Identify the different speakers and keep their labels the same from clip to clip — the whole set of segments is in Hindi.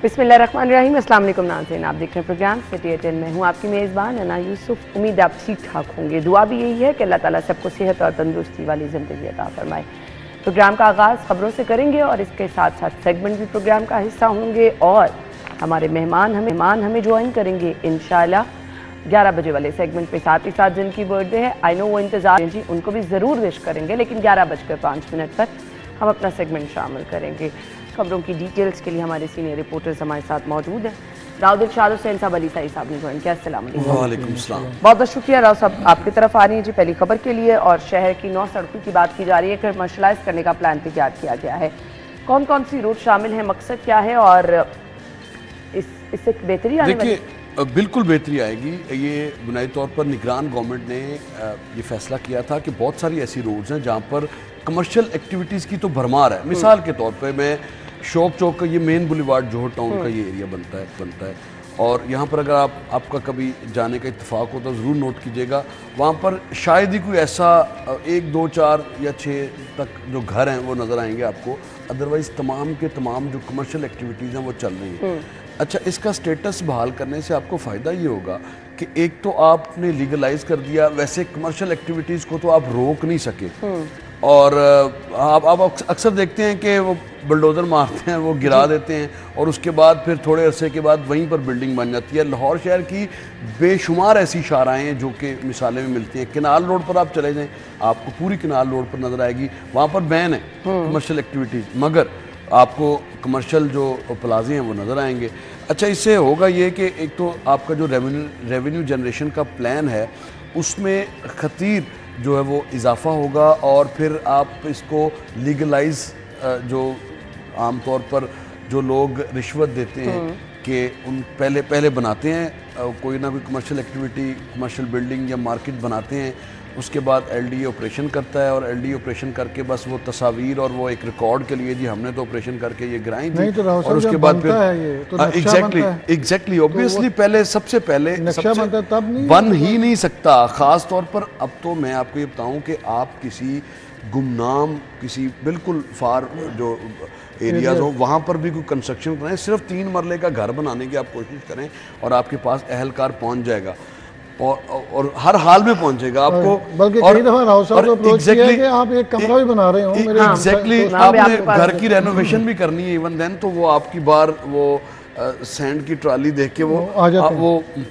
Speaker 1: बिस्मिल्लाहिर्रहमानिर्रहीम। अस्सलाम वालेकुम नाज़रीन, आप देख रहे हैं प्रोग्राम सिटी एट 10 में हूँ आपकी मेज़बान अना यूसुफ। उम्मीद आप ठीक ठाक होंगे। दुआ भी यही है कि अल्लाह ताला सबको सेहत और तंदुरुस्ती वाली ज़िंदगी अता फरमाए। प्रोग्राम का आगाज़ खबरों से करेंगे और इसके साथ साथ सेगमेंट भी प्रोग्राम का हिस्सा होंगे और हमारे मेहमान हमें ज्वाइन करेंगे इंशाअल्लाह 11 बजे वाले सेगमेंट पे। साथ ही साथ जिनकी बर्थडे है, आई नो वो इंतजार है जी, उनको भी ज़रूर विश करेंगे, लेकिन 11:05 पर हम अपना सेगमेंट शामिल करेंगे। खबरों की डिटेल्स के लिए हमारे सीनियर रिपोर्टर्स हमारे साथ मौजूद हैं। राव दिलशाद हुसैन साहब, अली साई साहब ने ज्वाइन किया। अस्सलाम वालेकुम। बहुत बहुत शुक्रिया राव साहब, आपकी तरफ आ रही है जी पहली खबर के लिए। और शहर की 9 सड़कों की बात की जा रही है, कमर्शलाइज करने का प्लान तैयार किया गया है। कौन कौन सी रूट शामिल है, मकसद क्या है और इससे बेहतरी आने वाली?
Speaker 2: बिल्कुल बेहतरी आएगी। ये बुनियादी तौर पर निगरान गवर्नमेंट ने ये फैसला किया था कि बहुत सारी ऐसी रोड्स हैं जहाँ पर कमर्शियल एक्टिविटीज़ की तो भरमार है। मिसाल के तौर पे मैं शौक चौक का, ये मेन बुलेवार्ड जोहर टाउन का ये एरिया बनता है और यहाँ पर अगर आपका कभी जाने का इत्तेफाक हो तो ज़रूर नोट कीजिएगा। वहाँ पर शायद ही कोई ऐसा 1, 2, 4 या 6 तक जो घर हैं वो नज़र आएंगे आपको। अदरवाइज़ तमाम के तमाम जो कमर्शियल एक्टिविटीज़ हैं वो चल रही हैं। अच्छा, इसका स्टेटस बहाल करने से आपको फ़ायदा ये होगा कि एक तो आपने लीगलाइज कर दिया, वैसे कमर्शियल एक्टिविटीज़ को तो आप रोक नहीं सके। और आप अक्सर देखते हैं कि वो बुलडोज़र मारते हैं, वो गिरा देते हैं और उसके बाद फिर थोड़े अरसे के बाद वहीं पर बिल्डिंग बन जाती है। लाहौर शहर की बेशुमार ऐसी शाराएँ हैं जो कि मिसालें में मिलती हैं। किनाल रोड पर आप चले जाएँ, आपको पूरी किनाल रोड पर नज़र आएगी, वहाँ पर बैन है कमर्शियल एक्टिविटीज़, मगर आपको कमर्शियल जो प्लाजे हैं वो नज़र आएंगे। अच्छा, इससे होगा ये कि एक तो आपका जो रेवेन्यू जनरेशन का प्लान है उसमें खतीर जो है वो इजाफा होगा और फिर आप इसको लीगलाइज, जो आमतौर पर जो लोग रिश्वत देते हैं कि उन पहले बनाते हैं कोई ना कोई कमर्शियल एक्टिविटी, कमर्शियल बिल्डिंग या मार्केट बनाते हैं, उसके बाद एलडीए ऑपरेशन करता है और एलडीए ऑपरेशन करके बस वो तस्वीर और वो एक रिकॉर्ड के लिए जी हमने तो ऑपरेशन करके ये गिराई थी
Speaker 3: तो
Speaker 2: और उसके बाद फिर एग्जैक्टली ऑब्वियसली पहले सबसे पहले बन ही नहीं सकता। ख़ास तौर पर अब तो मैं आपको ये बताऊं कि आप किसी गुमनाम, किसी बिल्कुल फार जो एरियाज हो वहाँ पर भी कोई कंस्ट्रक्शन करें, सिर्फ 3 मरले का घर बनाने की आप कोशिश करें और आपके पास अहलकार पहुँच जाएगा और हर हाल में पहुंचेगा आपको।
Speaker 3: बल्कि कई दफा राव साहब को अप्रोच किया है कि आप एक कमरा भी बना रहे हो
Speaker 2: एग्जैक्टली आपने घर की रेनोवेशन भी करनी है इवन देन, तो वो आपकी बार वो सैंड की ट्राली देख के वो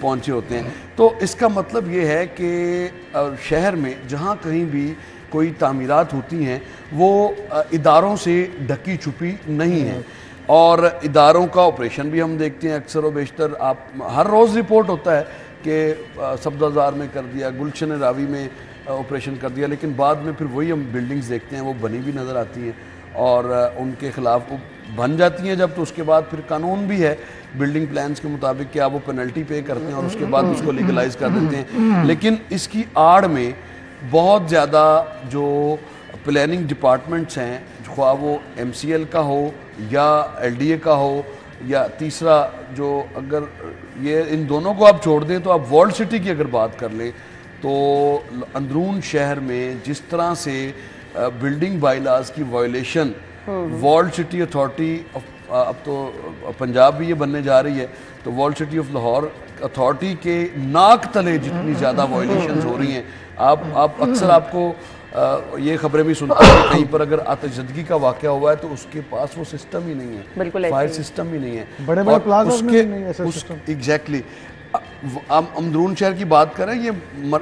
Speaker 2: पहुंचे होते हैं। तो इसका मतलब ये है कि शहर में जहां कहीं भी कोई तामीरात होती हैं वो इदारों से ढकी छुपी नहीं है और इदारों का ऑपरेशन भी हम देखते हैं अक्सर व बेशतर। आप हर रोज़ रिपोर्ट होता है कि सब्ज़ाज़ार में कर दिया, गुलशन रावी में ऑपरेशन कर दिया, लेकिन बाद में फिर वही हम बिल्डिंग्स देखते हैं वो बनी भी नज़र आती हैं और उनके ख़िलाफ़ वो बन जाती हैं जब, तो उसके बाद फिर कानून भी है बिल्डिंग प्लान्स के मुताबिक कि आप वो पेनल्टी पे करते हैं और उसके बाद उसको लीगलाइज कर देते हैं। लेकिन इसकी आड़ में बहुत ज़्यादा जो प्लानिंग डिपार्टमेंट्स हैं, ख्वाह वो MCL का हो या LDA का हो या तीसरा जो, अगर ये इन दोनों को आप छोड़ दें तो आप वर्ल्ड सिटी की अगर बात कर लें तो अंदरून शहर में जिस तरह से बिल्डिंग बायलाज की वायलेशन वर्ल्ड सिटी अथॉरिटी, अब तो पंजाब भी ये बनने जा रही है, तो world city of Lahore authority के नाक तले जितनी ज़्यादा वायलेशंस हो रही हैं। आप अक्सर आपको ये खबरें भी सुनते हैं कहीं पर अगर आतिशज़दगी का वाक़या हुआ है तो उसके पास वो सिस्टम ही नहीं है, फायर सिस्टम ही नहीं है,
Speaker 3: बड़े प्लाज़ा में नहीं है ऐसा सिस्टम।
Speaker 2: एग्जैक्टली अमदरून शहर की बात करें, ये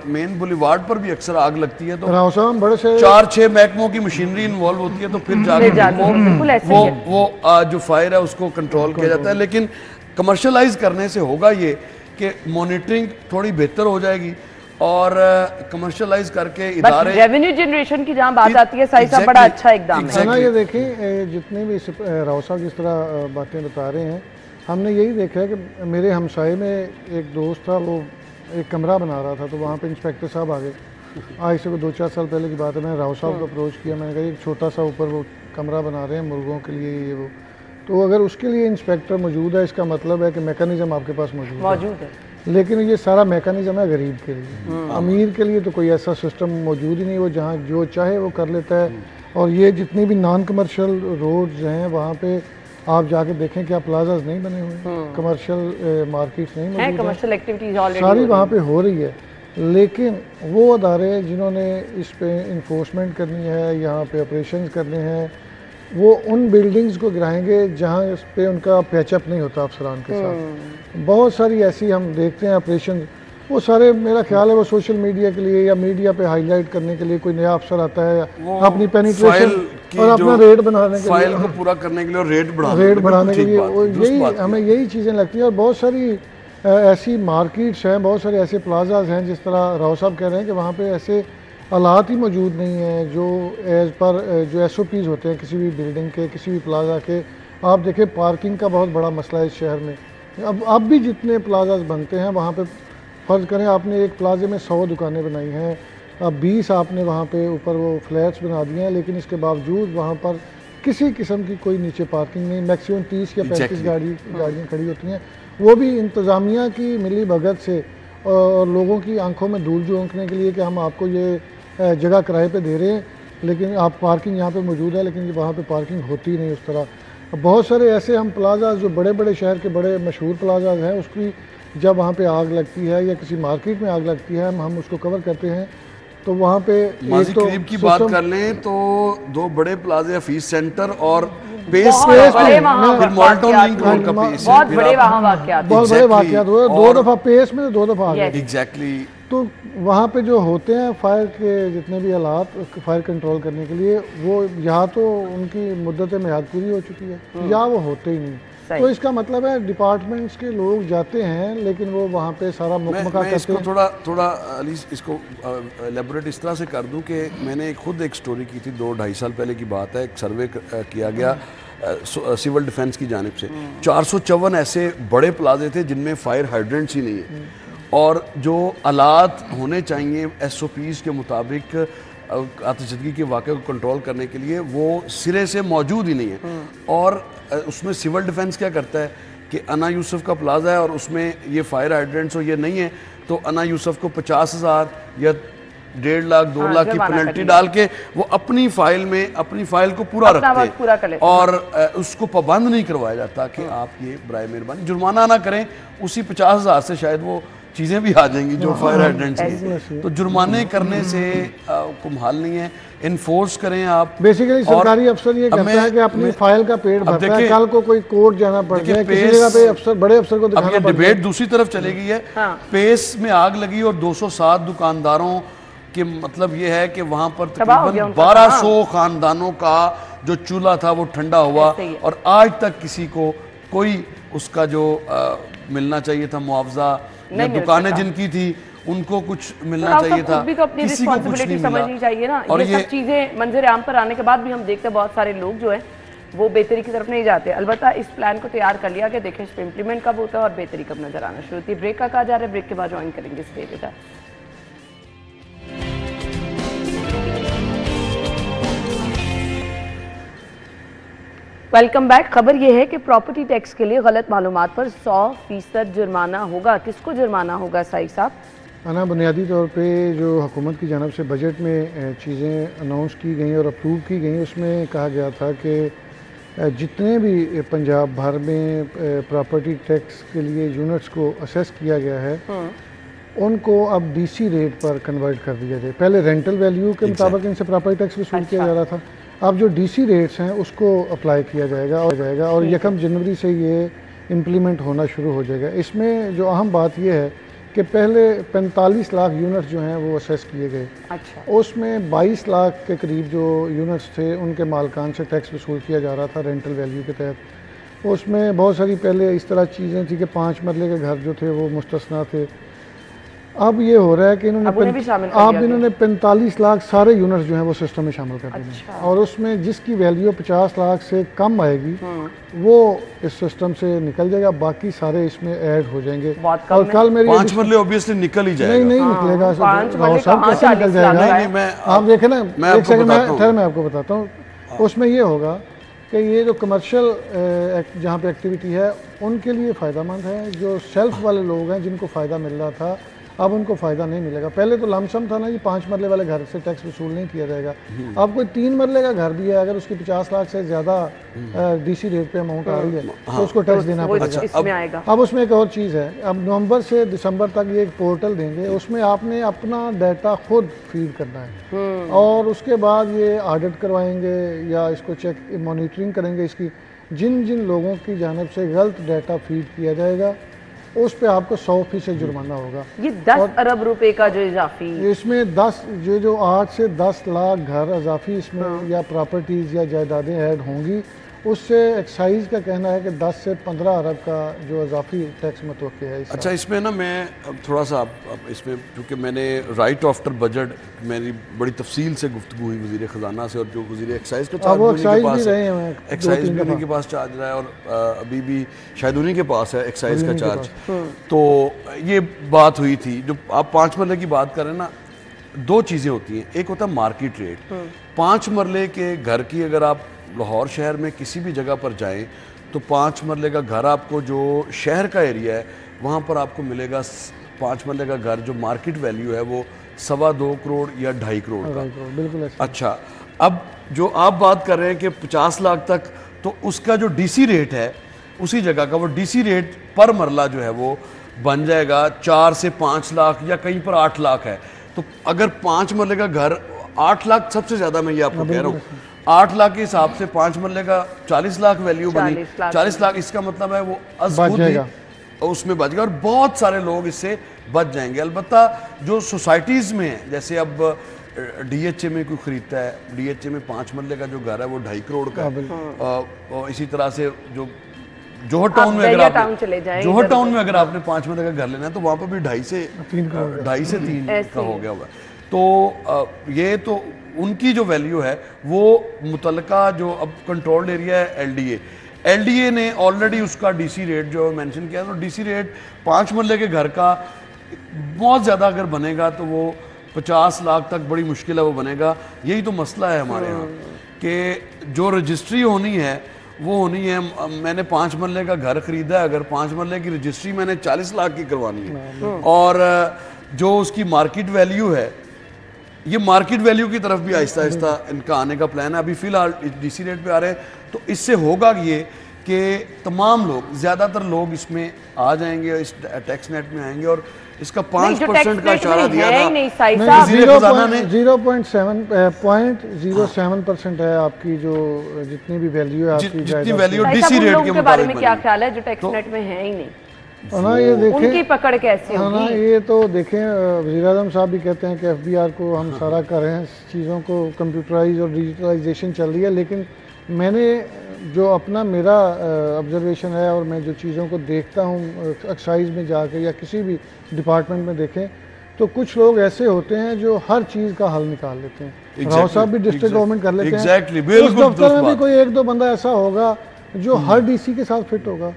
Speaker 2: मेन बुलेवार्ड पर भी अक्सर आग लगती है तो 4-6 महकमों की मशीनरी इन्वॉल्व होती है तो फिर जाकर वो जो फायर है उसको कंट्रोल किया जाता है। लेकिन कमर्शलाइज करने से होगा ये कि मॉनिटरिंग थोड़ी बेहतर हो जाएगी और कमर्शलाइज करके इदारे,
Speaker 1: रेवेन्यू जनरेशन की जहाँ बात आती है साइड साहब बड़ा अच्छा एकदम
Speaker 3: है ना। ये देखिए जितने भी राव साहब जिस तरह बातें बता रहे हैं, हमने यही देखा है कि मेरे हमसाये में एक दोस्त था, वो एक कमरा बना रहा था तो वहाँ पे इंस्पेक्टर साहब आ गए। आज से 2-4 साल पहले की बात है। मैंने राव साहब को अप्रोच किया, मैंने कहा एक छोटा सा ऊपर वो कमरा बना रहे हैं मुर्गों के लिए ये वो, तो अगर उसके लिए इंस्पेक्टर मौजूद है इसका मतलब है कि मैकेनिज्म आपके पास मौजूद है। लेकिन ये सारा मैकेनिज्म है गरीब के लिए, अमीर के लिए तो कोई ऐसा सिस्टम मौजूद ही नहीं, वो जहाँ जो चाहे वो कर लेता है। और ये जितनी भी नॉन कमर्शियल रोड्स हैं वहाँ पे आप जाके देखें क्या प्लाजाज नहीं बने हुए, कमर्शियल मार्केट्स नहीं मौजूद हैं,
Speaker 1: कमर्शियल एक्टिविटीज ऑलरेडी
Speaker 3: सारी वहाँ पे हो रही है। लेकिन वो अदारे जिन्होंने इस पे इन्फोर्समेंट करनी है, यहाँ पे ऑपरेशंस करने हैं, वो उन बिल्डिंग्स को गिराएंगे जहाँ इस पे उनका पैचअप नहीं होता अफसरान के साथ। बहुत सारी ऐसी हम देखते हैं ऑपरेशन, वो सारे मेरा ख्याल है वो सोशल मीडिया के लिए या मीडिया पे हाईलाइट करने के लिए कोई नया अफसर आता है अपनी पेनिट्रेशन और अपना रेट बनाने के लिए,
Speaker 2: फाइल को पूरा करने के लिए और रेट
Speaker 3: बढ़ाने के लिए, यही हमें यही चीज़ें लगती हैं। और बहुत सारी ऐसी मार्केट्स हैं, बहुत सारे ऐसे प्लाजाज हैं, जिस तरह राव साहब कह रहे हैं कि वहाँ पे ऐसे हालात ही मौजूद नहीं हैं जो एज़ पर जो SOPs होते हैं किसी भी बिल्डिंग के, किसी भी प्लाजा के। आप देखें पार्किंग का बहुत बड़ा मसला है इस शहर में। अब भी जितने प्लाजाज बनते हैं वहाँ पे फ़र्ज़ करें आपने एक प्लाजे में 100 दुकानें बनाई हैं, अब 20 आपने वहाँ पे ऊपर वो फ्लैट्स बना दिए हैं, लेकिन इसके बावजूद वहाँ पर किसी किस्म की कोई नीचे पार्किंग नहीं। मैक्सिमम 30 या 35 गाड़ियाँ खड़ी होती हैं, वो भी इंतज़ामिया की मिली भगत से और लोगों की आंखों में धूल झोंकने के लिए कि हम आपको ये जगह किराए पे दे रहे हैं, लेकिन आप पार्किंग यहाँ पे मौजूद है, लेकिन वहाँ पे पार्किंग होती नहीं उस तरह। बहुत सारे ऐसे हम प्लाजा जो बड़े बड़े शहर के बड़े मशहूर प्लाजा हैं, उसकी जब वहाँ पे आग लगती है या किसी मार्केट में आग लगती है, हम उसको कवर करते हैं, तो वहाँ पे
Speaker 2: माजी करीब की बात कर लें तो 2 बड़े प्लाजे हफीज सेंटर और पेस
Speaker 1: बहुत बड़े
Speaker 3: वाकयात हुए, 2 दफ़ा पेस में 2 दफ़ा आगे।
Speaker 2: एग्जैक्टली।
Speaker 3: तो वहाँ पे जो होते हैं फायर के जितने भी हालात फायर कंट्रोल करने के लिए, वो या तो उनकी मुद्दत मियाद पूरी हो चुकी है या वो होते ही नहीं। तो इसका मतलब है डिपार्टमेंट्स के लोग जाते हैं, लेकिन वो वहाँ पे सारा मुकमका करते हैं।
Speaker 2: थोड़ा अली इसको एलेबोरेट इस तरह से कर दूं कि मैंने खुद एक स्टोरी की थी 2-2.5 साल पहले की बात है। एक सर्वे किया गया सिविल डिफेंस की जानिब से, 454 ऐसे बड़े प्लाजे थे जिनमें फायर हाइड्रेंट्स ही नहीं है, और जो आलात होने चाहिए SOPs के मुताबिक आतिशदगी के वाक़े को कंट्रोल करने के लिए, वो सिरे से मौजूद ही नहीं है। और उसमें सिविल डिफेंस क्या करता है कि अना यूसुफ का प्लाजा है और उसमें ये फायर हाइड्रेंट्स और ये नहीं है, तो अना यूसुफ को 50,000 या 1.5 लाख 2 लाख की पेनल्टी डाल के वो अपनी फाइल में अपनी फाइल को पूरा रखते हैं और उसको पाबंद नहीं करवाया जाता कि आप ये बराए मेहरबानी जुर्माना ना करें। उसी 50,000 से शायद वो चीज़ें भी आ जाएंगी जो फायर हाइड्रेंट्स की। तो जुर्माने करने से कोई हाल नहीं है, इन्फोर्स करें आप।
Speaker 3: बेसिकली सरकारी अफसर ये कहता है कि अपनी फाइल का पेड़ भरता है, कल को कोई कोर्ट जाना पड़ जाए किसी जगह पे अफसर बड़े अफसर को दिखाना पड़ जाए।
Speaker 2: डिबेट दूसरी तरफ चली गई है। पेस में आग लगी और 207 दुकानदारों के मतलब ये है कि वहां पर तकरीबन 1200 खानदानों का जो चूल्हा था वो ठंडा हुआ, और आज तक किसी को कोई उसका जो मिलना चाहिए था मुआवजा, या दुकानें जिनकी थी उनको कुछ मिलना चाहिए था,
Speaker 1: भी तो अपनी रिस्पांसिबिलिटी समझनी चाहिए ना। और ये सब चीजें मंजर आम पर आने के बाद भी हम देखते हैं बहुत सारे लोग जो है वो बेहतरी की तरफ नहीं जाते। अलबत्ता इस प्लान को तैयार कर लिया कि देखें इस पर इम्प्लीमेंट कब होता है और बेहतरी कब नजर आना शुरू होती है। ब्रेक का कहा जा रहा है, ब्रेक के बाद ज्वाइन करेंगे stay with us. Welcome back. खबर यह है कि प्रॉपर्टी टैक्स के लिए गलत मालूमात पर 100% जुर्माना होगा। किसको जुर्माना होगा साहिब साहब?
Speaker 3: अना बुनियादी तौर पे जो हुकूमत की जानब से बजट में चीज़ें अनाउंस की गई और अप्रूव की गई, उसमें कहा गया था कि जितने भी पंजाब भर में प्रॉपर्टी टैक्स के लिए यूनिट्स को असेस किया गया है उनको अब DC रेट पर कन्वर्ट कर दिया जाए। पहले रेंटल वैल्यू के मुताबिक इनसे प्रॉपर्टी टैक्स वसूल किया जा रहा था, अब जो DC रेट्स हैं उसको अप्लाई किया जाएगा और 1 जनवरी से ये इम्प्लीमेंट होना शुरू हो जाएगा। इसमें जो अहम बात यह है कि पहले 45 लाख यूनिट्स जो हैं वो असेस किए गए। अच्छा। उसमें 22 लाख के करीब जो यूनिट्स थे उनके मालकान से टैक्स वसूल किया जा रहा था रेंटल वैल्यू के तहत। उसमें बहुत सारी पहले इस तरह चीज़ें थी कि 5 मरले के घर जो थे वो मुस्तस्ना थे। अब ये हो रहा है कि इन्होंने 45 लाख सारे यूनिट्स जो हैं वो सिस्टम में शामिल कर दिए। अच्छा। और उसमें जिसकी वैल्यू 50 लाख से कम आएगी वो इस सिस्टम से निकल जाएगा, बाकी सारे इसमें ऐड हो जाएंगे। और कल मेरी
Speaker 2: 5 मरले ऑब्वियसली निकल ही जाएगा।
Speaker 3: नहीं निकलेगा, कैसे निकल जाएगा? आप देखें ना, एक सेकंड मैं आपको बताता हूँ। उसमें ये होगा कि ये जो कमर्शियल जहाँ पे एक्टिविटी है उनके लिए फ़ायदा मंद है। जो सेल्फ वाले लोग हैं जिनको फ़ायदा मिल रहा था अब उनको फ़ायदा नहीं मिलेगा। पहले तो लमसम था ना जी, 5 मरले वाले घर से टैक्स वसूल नहीं किया जाएगा। अब कोई 3 मरले का घर भी है, अगर उसकी 50 लाख से ज़्यादा डीसी रेट पे अमाउंट आ रही है तो उसको टैक्स देना पड़ेगा।
Speaker 1: इसमें आएगा।
Speaker 3: अब उसमें एक और चीज़ है, अब नवंबर से दिसंबर तक ये एक पोर्टल देंगे, उसमें आपने अपना डाटा खुद फीड करना है और उसके बाद ये ऑडिट करवाएंगे या इसको चेक मॉनिटरिंग करेंगे इसकी। जिन जिन लोगों की जानिब से गलत डाटा फीड किया जाएगा उस पे आपको 100% जुर्माना होगा।
Speaker 1: ये 10 अरब रुपए का जो इजाफी,
Speaker 3: इसमें 10 जो 8 से 10 लाख घर इजाफी इसमें या प्रॉपर्टीज़ या जायदादें ऐड होंगी, उससे एक्साइज का कहना है कि 10 से 15 अरब का जो इजाफी टैक्स मुतवक्किल है।
Speaker 2: अच्छा, इसमें ना मैं अब थोड़ा सा अब इसमें, क्योंकि मैंने राइट आफ्टर बजट मेरी बड़ी तफसील से गुफ्तगू हुई वज़ीर ख़जाना से, और जो वज़ीर एक्साइज का चार्ज
Speaker 3: एक्साइज
Speaker 2: भी उन्हीं के पास चार्ज रहा है और अभी भी शायद उन्हीं के पास है एक्साइज का चार्ज। तो ये बात हुई थी, जो आप 5 मरले की बात करें ना, 2 चीज़ें होती हैं। एक होता है मार्केट रेट। 5 मरले के घर की अगर आप लाहौर शहर में किसी भी जगह पर जाएं तो 5 मरले का घर आपको, जो शहर का एरिया है वहाँ पर आपको मिलेगा 5 मरले का घर जो मार्केट वैल्यू है वो 2.25 करोड़ या 2.5 करोड़ का।
Speaker 3: बिल्कुल।
Speaker 2: अच्छा, अब जो आप बात कर रहे हैं कि 50 लाख तक, तो उसका जो डीसी रेट है उसी जगह का, वो डीसी रेट पर मरला जो है वो बन जाएगा 4 से 5 लाख या कहीं पर 8 लाख है। तो अगर 5 मरले का घर 8 लाख, सबसे ज़्यादा मैं ये आपको कह रहा हूँ, 8 लाख के हिसाब से 5 मरले का 40 लाख वैल्यू बनी। 40 लाख, इसका मतलब है वो उसमें बच गया और बहुत सारे लोग इससे बच जाएंगे। अलबत्ता जो सोसाइटीज़ में है, जैसे अब डीएचए में कोई खरीदता है, डीएचए में 5 मरले का जो घर है वो 2.5 करोड़ का है। इसी तरह से जो जोहर टाउन में अगर आपने 5 मरले का घर लेना है तो वहाँ पर भी 2.5 से 3 का हो गया हुआ है। तो ये तो उनकी जो वैल्यू है वो मुतलका जो अब कंट्रोल्ड एरिया है एलडीए ने ऑलरेडी उसका डीसी रेट जो मेंशन किया, तो डीसी रेट 5 मरले के घर का बहुत ज़्यादा अगर बनेगा तो वो 50 लाख तक बड़ी मुश्किल है वो बनेगा। यही तो मसला है हमारे यहाँ कि जो रजिस्ट्री होनी है वो होनी है। मैंने 5 मरले का घर खरीदा है, अगर 5 मरले की रजिस्ट्री मैंने 40 लाख की करवानी है और जो उसकी मार्केट वैल्यू है, ये मार्केट वैल्यू की तरफ भी आहिस्ता आहिस्ता इनका आने का प्लान है। अभी फ़िलहाल डीसी रेट पे आ रहे हैं, तो इससे होगा ये कि तमाम लोग, ज़्यादातर लोग इसमें आ जाएंगे, इस टैक्स नेट में आएंगे और इसका 5% का इशारा दिया था।
Speaker 3: 0.07% है आपकी जो जितनी भी वैल्यू है, आपकी
Speaker 2: जितनी वैल्यू डीसी रेट के
Speaker 1: बारे में क्या ख्याल है जो टैक्स नेट में है ही नहीं?
Speaker 3: ना ये देखें
Speaker 1: उनकी पकड़ कैसे होगी?
Speaker 3: ना ये तो देखें, वज़ीर आज़म साहब भी कहते हैं कि एफबीआर को हम सारा कर रहे हैं, चीज़ों को कंप्यूटराइज और डिजिटलाइजेशन चल रही है, लेकिन मैंने जो अपना मेरा ऑब्जर्वेशन है और मैं जो चीज़ों को देखता हूँ एक्साइज में जाके या किसी भी डिपार्टमेंट में देखें तो कुछ लोग ऐसे होते हैं जो हर चीज़ का हल निकाल लेते हैं। राव साहब भी डिस्ट्रिक्ट गवर्नमेंट कर लेते हैं। उस दफ्तर में भी कोई 1-2 बंदा ऐसा होगा जो हर डीसी के साथ फिट होगा।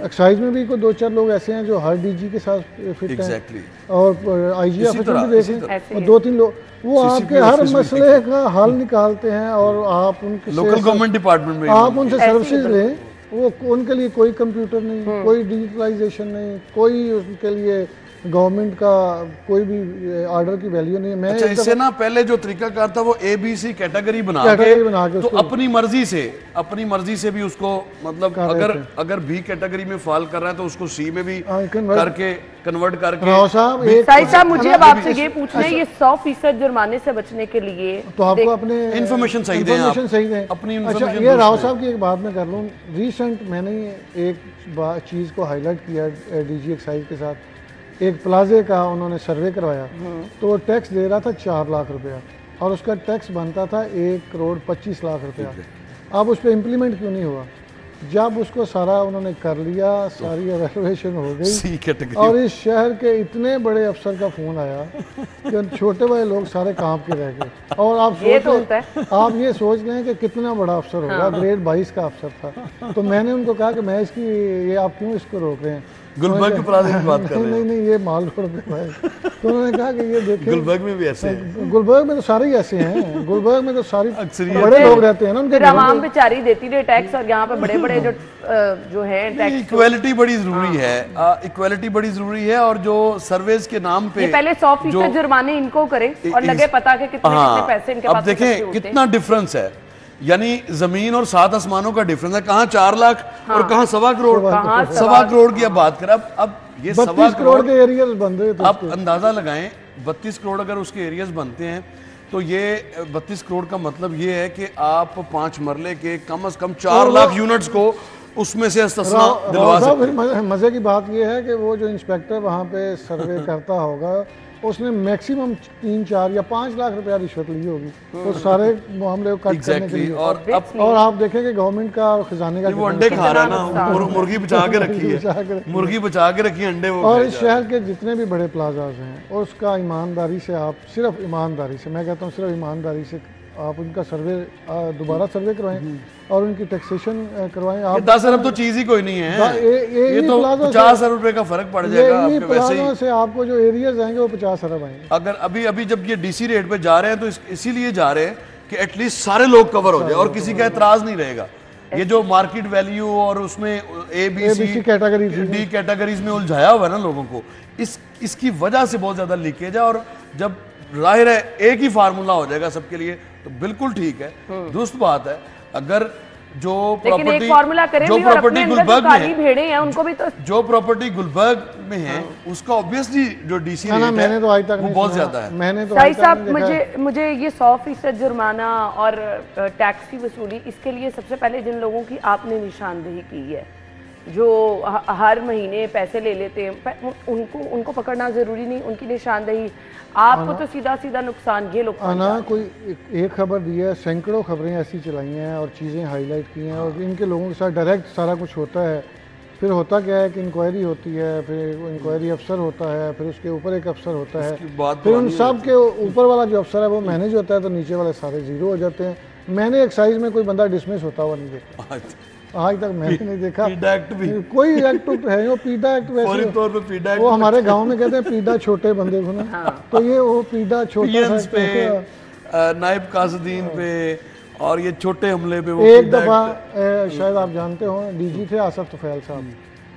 Speaker 3: एक्साइज में भी कोई 2-4 लोग ऐसे हैं जो हर डीजी के साथ फिट हैं और आईजी ऑफिस में भी देखें और 2-3 लोग वो आपके हर मसले का हल निकालते हैं और आप उनके
Speaker 2: लोकल गवर्नमेंट डिपार्टमेंट में
Speaker 3: आप उनसे सर्विसेज लें, वो उनके लिए कोई कंप्यूटर नहीं, कोई डिजिटलाइजेशन नहीं, कोई उनके लिए गवर्नमेंट का कोई भी ऑर्डर की वैल्यू नहीं है। मैं
Speaker 2: अच्छा, इससे ना पहले जो तरीकाकार था वो ABC कैटेगरी बना के तो अपनी मर्जी से भी उसको, मतलब अगर B कैटेगरी में फॉल कर रहा है तो उसको C में भी करके कन्वर्ट करके।
Speaker 1: साहब मुझे अब आपसे ये पूछना है, ये 100% जुर्माने से बचने के लिए
Speaker 3: तो आपको अपने
Speaker 2: इन्फॉर्मेशन सही दें अपनी।
Speaker 3: अच्छा, ये राव साहब की एक बात मैं कर लूँ, रिसेंट मैंने एक चीज़ को हाईलाइट किया डीजी एक्साइज के साथ, एक प्लाजे का उन्होंने सर्वे करवाया तो वो टैक्स दे रहा था 4 लाख रुपया और उसका टैक्स बनता था 1 करोड़ 25 लाख रुपया। अब उस पर इम्प्लीमेंट क्यों नहीं हुआ? जब उसको सारा उन्होंने कर लिया, सारी एवेल्युएशन हो गई और इस शहर के इतने बड़े अफसर का फ़ोन आया कि छोटे बड़े लोग सारे कांप के रह गए। और आप ये सोच लें कि कितना बड़ा अफसर होगा, ग्रेड 22 का अफसर था। तो मैंने उनको कहा कि मैं ये आप क्यों इसको रोक रहे हैं?
Speaker 2: गुलबर्ग के प्लाजा की बात कर रहे
Speaker 3: नहीं
Speaker 2: हैं।
Speaker 3: नहीं, ये माल रोड पे भाई। तो उन्होंने कहा कि ये देखिए,
Speaker 2: गुलबर्ग में भी ऐसे हैं।
Speaker 3: गुलबर्ग में तो सारे ही ऐसे हैं, गुलबर्ग में तो सारी
Speaker 2: अक्सरियत
Speaker 3: बड़े लोग रहते हैं ना उनके
Speaker 1: फिर
Speaker 3: घरों
Speaker 1: आवाम
Speaker 3: पे।
Speaker 1: बेचारी देती रहे टैक्स, और यहाँ पे बड़े बड़े जो है टैक्स।
Speaker 2: इक्वालिटी बड़ी जरूरी है, इक्वालिटी बड़ी जरूरी है। और जो सर्वेज के नाम पे
Speaker 1: ये पहले 100% जुर्माने इनको करें और लगे पता कि कितने कितने पैसे इनके पास
Speaker 2: अब देखें
Speaker 1: इकट्ठे होते हैं।
Speaker 2: कितना डिफरेंस है, यानी जमीन और 7 आसमानों का डिफरेंस है। कहाँ 4 लाख और कहाँ 1.25 करोड़,
Speaker 1: कहाँ
Speaker 2: 1.25 करोड़ की अब बात करें। अब ये
Speaker 3: 32 करोड़ के एरियाज बन रहे थे।
Speaker 2: आप अंदाजा लगाएं, 32 करोड़ अगर उसके एरियाज बनते हैं तो ये 32 करोड़ का मतलब ये है कि आप 5 मरले के कम से कम 4 लाख यूनिट्स को उसमें से इस्तिस्ना दिलवा सकते हैं।
Speaker 3: मजे की बात ये है कि वो जो इंस्पेक्टर वहाँ पे सर्वे करता होगा, उसने मैक्सिमम 3, 4 या 5 लाख रुपया रिश्वत ली होगी तो सारे मामले को कट करने के लिए। और आप देखेंगे गवर्नमेंट का और खजाने का
Speaker 2: वो अंडे खा रहा है ना, मुर्गी बचा के रखी है, मुर्गी बचा के रखी अंडे वो।
Speaker 3: और इस शहर के जितने भी बड़े प्लाजाज हैं, और उसका ईमानदारी से आप सिर्फ ईमानदारी से, मैं कहता हूँ सिर्फ ईमानदारी से आप उनका सर्वे दोबारा सर्वे करवाएं और उनकी टैक्सेशन करवाएं। आप
Speaker 2: 10 अरब तो चीज ही कोई नहीं है, ये तो 50 अरब रुपए का फर्क पड़ जाएगा आपके वैसे ही।
Speaker 3: से आपको जो एरियाज आएंगे वो 50 अरब आएंगे।
Speaker 2: अगर अभी जब ये डीसी रेट पे जा रहे हैं तो इसीलिए जा रहे हैं कि एटलीस्ट सारे लोग कवर हो जाए और किसी का एतराज नहीं रहेगा। ये जो मार्केट वैल्यू और उसमें ABC डी कैटेगरीज में उलझाया हुआ है ना लोगों को, इसकी वजह से बहुत ज्यादा लीकेज है। और जब जाहिर है एक ही फार्मूला हो जाएगा सबके लिए तो बिल्कुल ठीक है। दुरुस्त बात है, अगर जो प्रॉपर्टी गुलबर्ग में है,
Speaker 1: उनको भी तो
Speaker 2: जो प्रॉपर्टी गुलबर्ग में है उसका ऑब्वियसली जो डीसी रेट
Speaker 3: मैंने तो आज तक
Speaker 2: वो बहुत ज्यादा है।
Speaker 3: मैंने तो
Speaker 1: साहिब साहब, मुझे ये 100% जुर्माना और टैक्स की वसूली, इसके लिए सबसे पहले जिन लोगों की आपने निशानदेही की है, जो हर महीने पैसे ले लेते हैं, उनको पकड़ना जरूरी नहीं, उनकी निशानदेही। आपको तो सीधा सीधा नुकसान ये लोग
Speaker 3: कोई एक खबर दी है, सैकड़ों खबरें ऐसी चलाई हैं और चीज़ें हाईलाइट की हैं, और इनके लोगों के साथ डायरेक्ट सारा कुछ होता है। फिर होता क्या है कि इंक्वायरी होती है, फिर इंक्वायरी अफसर होता है, फिर उसके ऊपर एक अफसर होता है, फिर उन सब के ऊपर वाला जो अफसर है वो मैनेज होता है, तो नीचे वाले सारे जीरो हो जाते हैं। मैंने एक्साइज में कोई बंदा डिसमिस होता हुआ नहीं देखा आज तक, मैंने नहीं देखा। कोई एक्ट है वो पीडा एक्ट, वैसे
Speaker 2: तौर पे पीडा
Speaker 3: वो हमारे गांव में कहते हैं पीडा छोटे बंदे को ना, तो ये वो पीडा छोटा
Speaker 2: पे, नायब कासदीन पे और ये छोटे हमले पे वो
Speaker 3: एक दफा शायद आप जानते हो डीजी थे आसफ तुफैल साहब,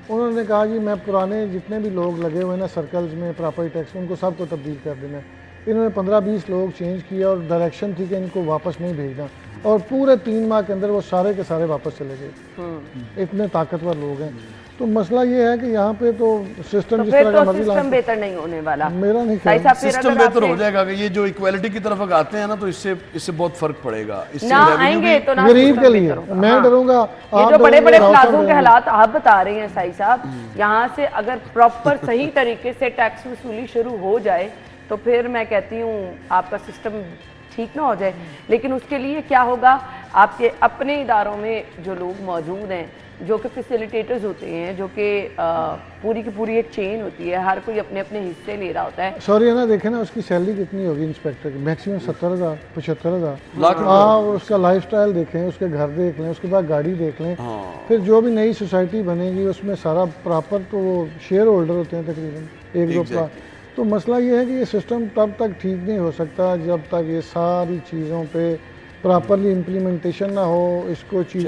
Speaker 3: उन्होंने कहा कि मैं पुराने जितने भी लोग लगे हुए ना सर्कल्स में प्रॉपर्टी टैक्स, उनको सबको तब्दील कर देना। इन्होंने 15-20 लोग चेंज किया और डायरेक्शन थी कि इनको वापस नहीं भेजना, और पूरे 3 माह के अंदर वो सारे के सारे वापस चले गए। इतने ताकतवर लोग हैं। तो मसला ये है कि यहाँ पे तो सिस्टम जिस तरह का मर्जी
Speaker 1: सिस्टम बेहतर नहीं होने वाला।
Speaker 3: मेरा नहीं ख्याल
Speaker 2: सिस्टम बेहतर हो जाएगा कि ये जो इक्वालिटी की तरफ आते हैं ना, तो इससे बहुत फर्क पड़ेगा।
Speaker 1: ना आएंगे तो ना
Speaker 3: गरीब के लिए मैं डरूंगा।
Speaker 1: ये जो बड़े बड़े प्लाजों के हालात आप बता रहे हैं साई साहब, यहाँ से अगर प्रॉपर सही तरीके से टैक्स वसूली शुरू हो जाए तो फिर मैं कहती हूँ आपका सिस्टम ठीक ना हो जाए। लेकिन उसके लिए क्या होगा, आपके अपने इदारों में जो लोग मौजूद हैं, जो कि फैसिलिटेटर्स होते हैं, जो कि पूरी की पूरी एक चेन होती है, हर कोई अपने अपने हिस्से ले रहा होता है।
Speaker 3: सॉरी है ना, देखें ना उसकी सैलरी कितनी होगी इंस्पेक्टर की, मैक्सिमम 70,000 75,000। हाँ, उसका लाइफस्टाइल देखें, उसके घर देख लें, उसके बाद गाड़ी देख लें, फिर जो भी नई सोसाइटी बनेगी उसमें सारा प्रॉपर, तो वो शेयर होल्डर होते हैं तकरीबन 1-2। तो मसला ये है कि ये सिस्टम तब तक ठीक नहीं हो सकता जब तक ये सारी चीज़ों पे प्रॉपरली इम्प्लीमेंटेशन ना हो। इसको चीज़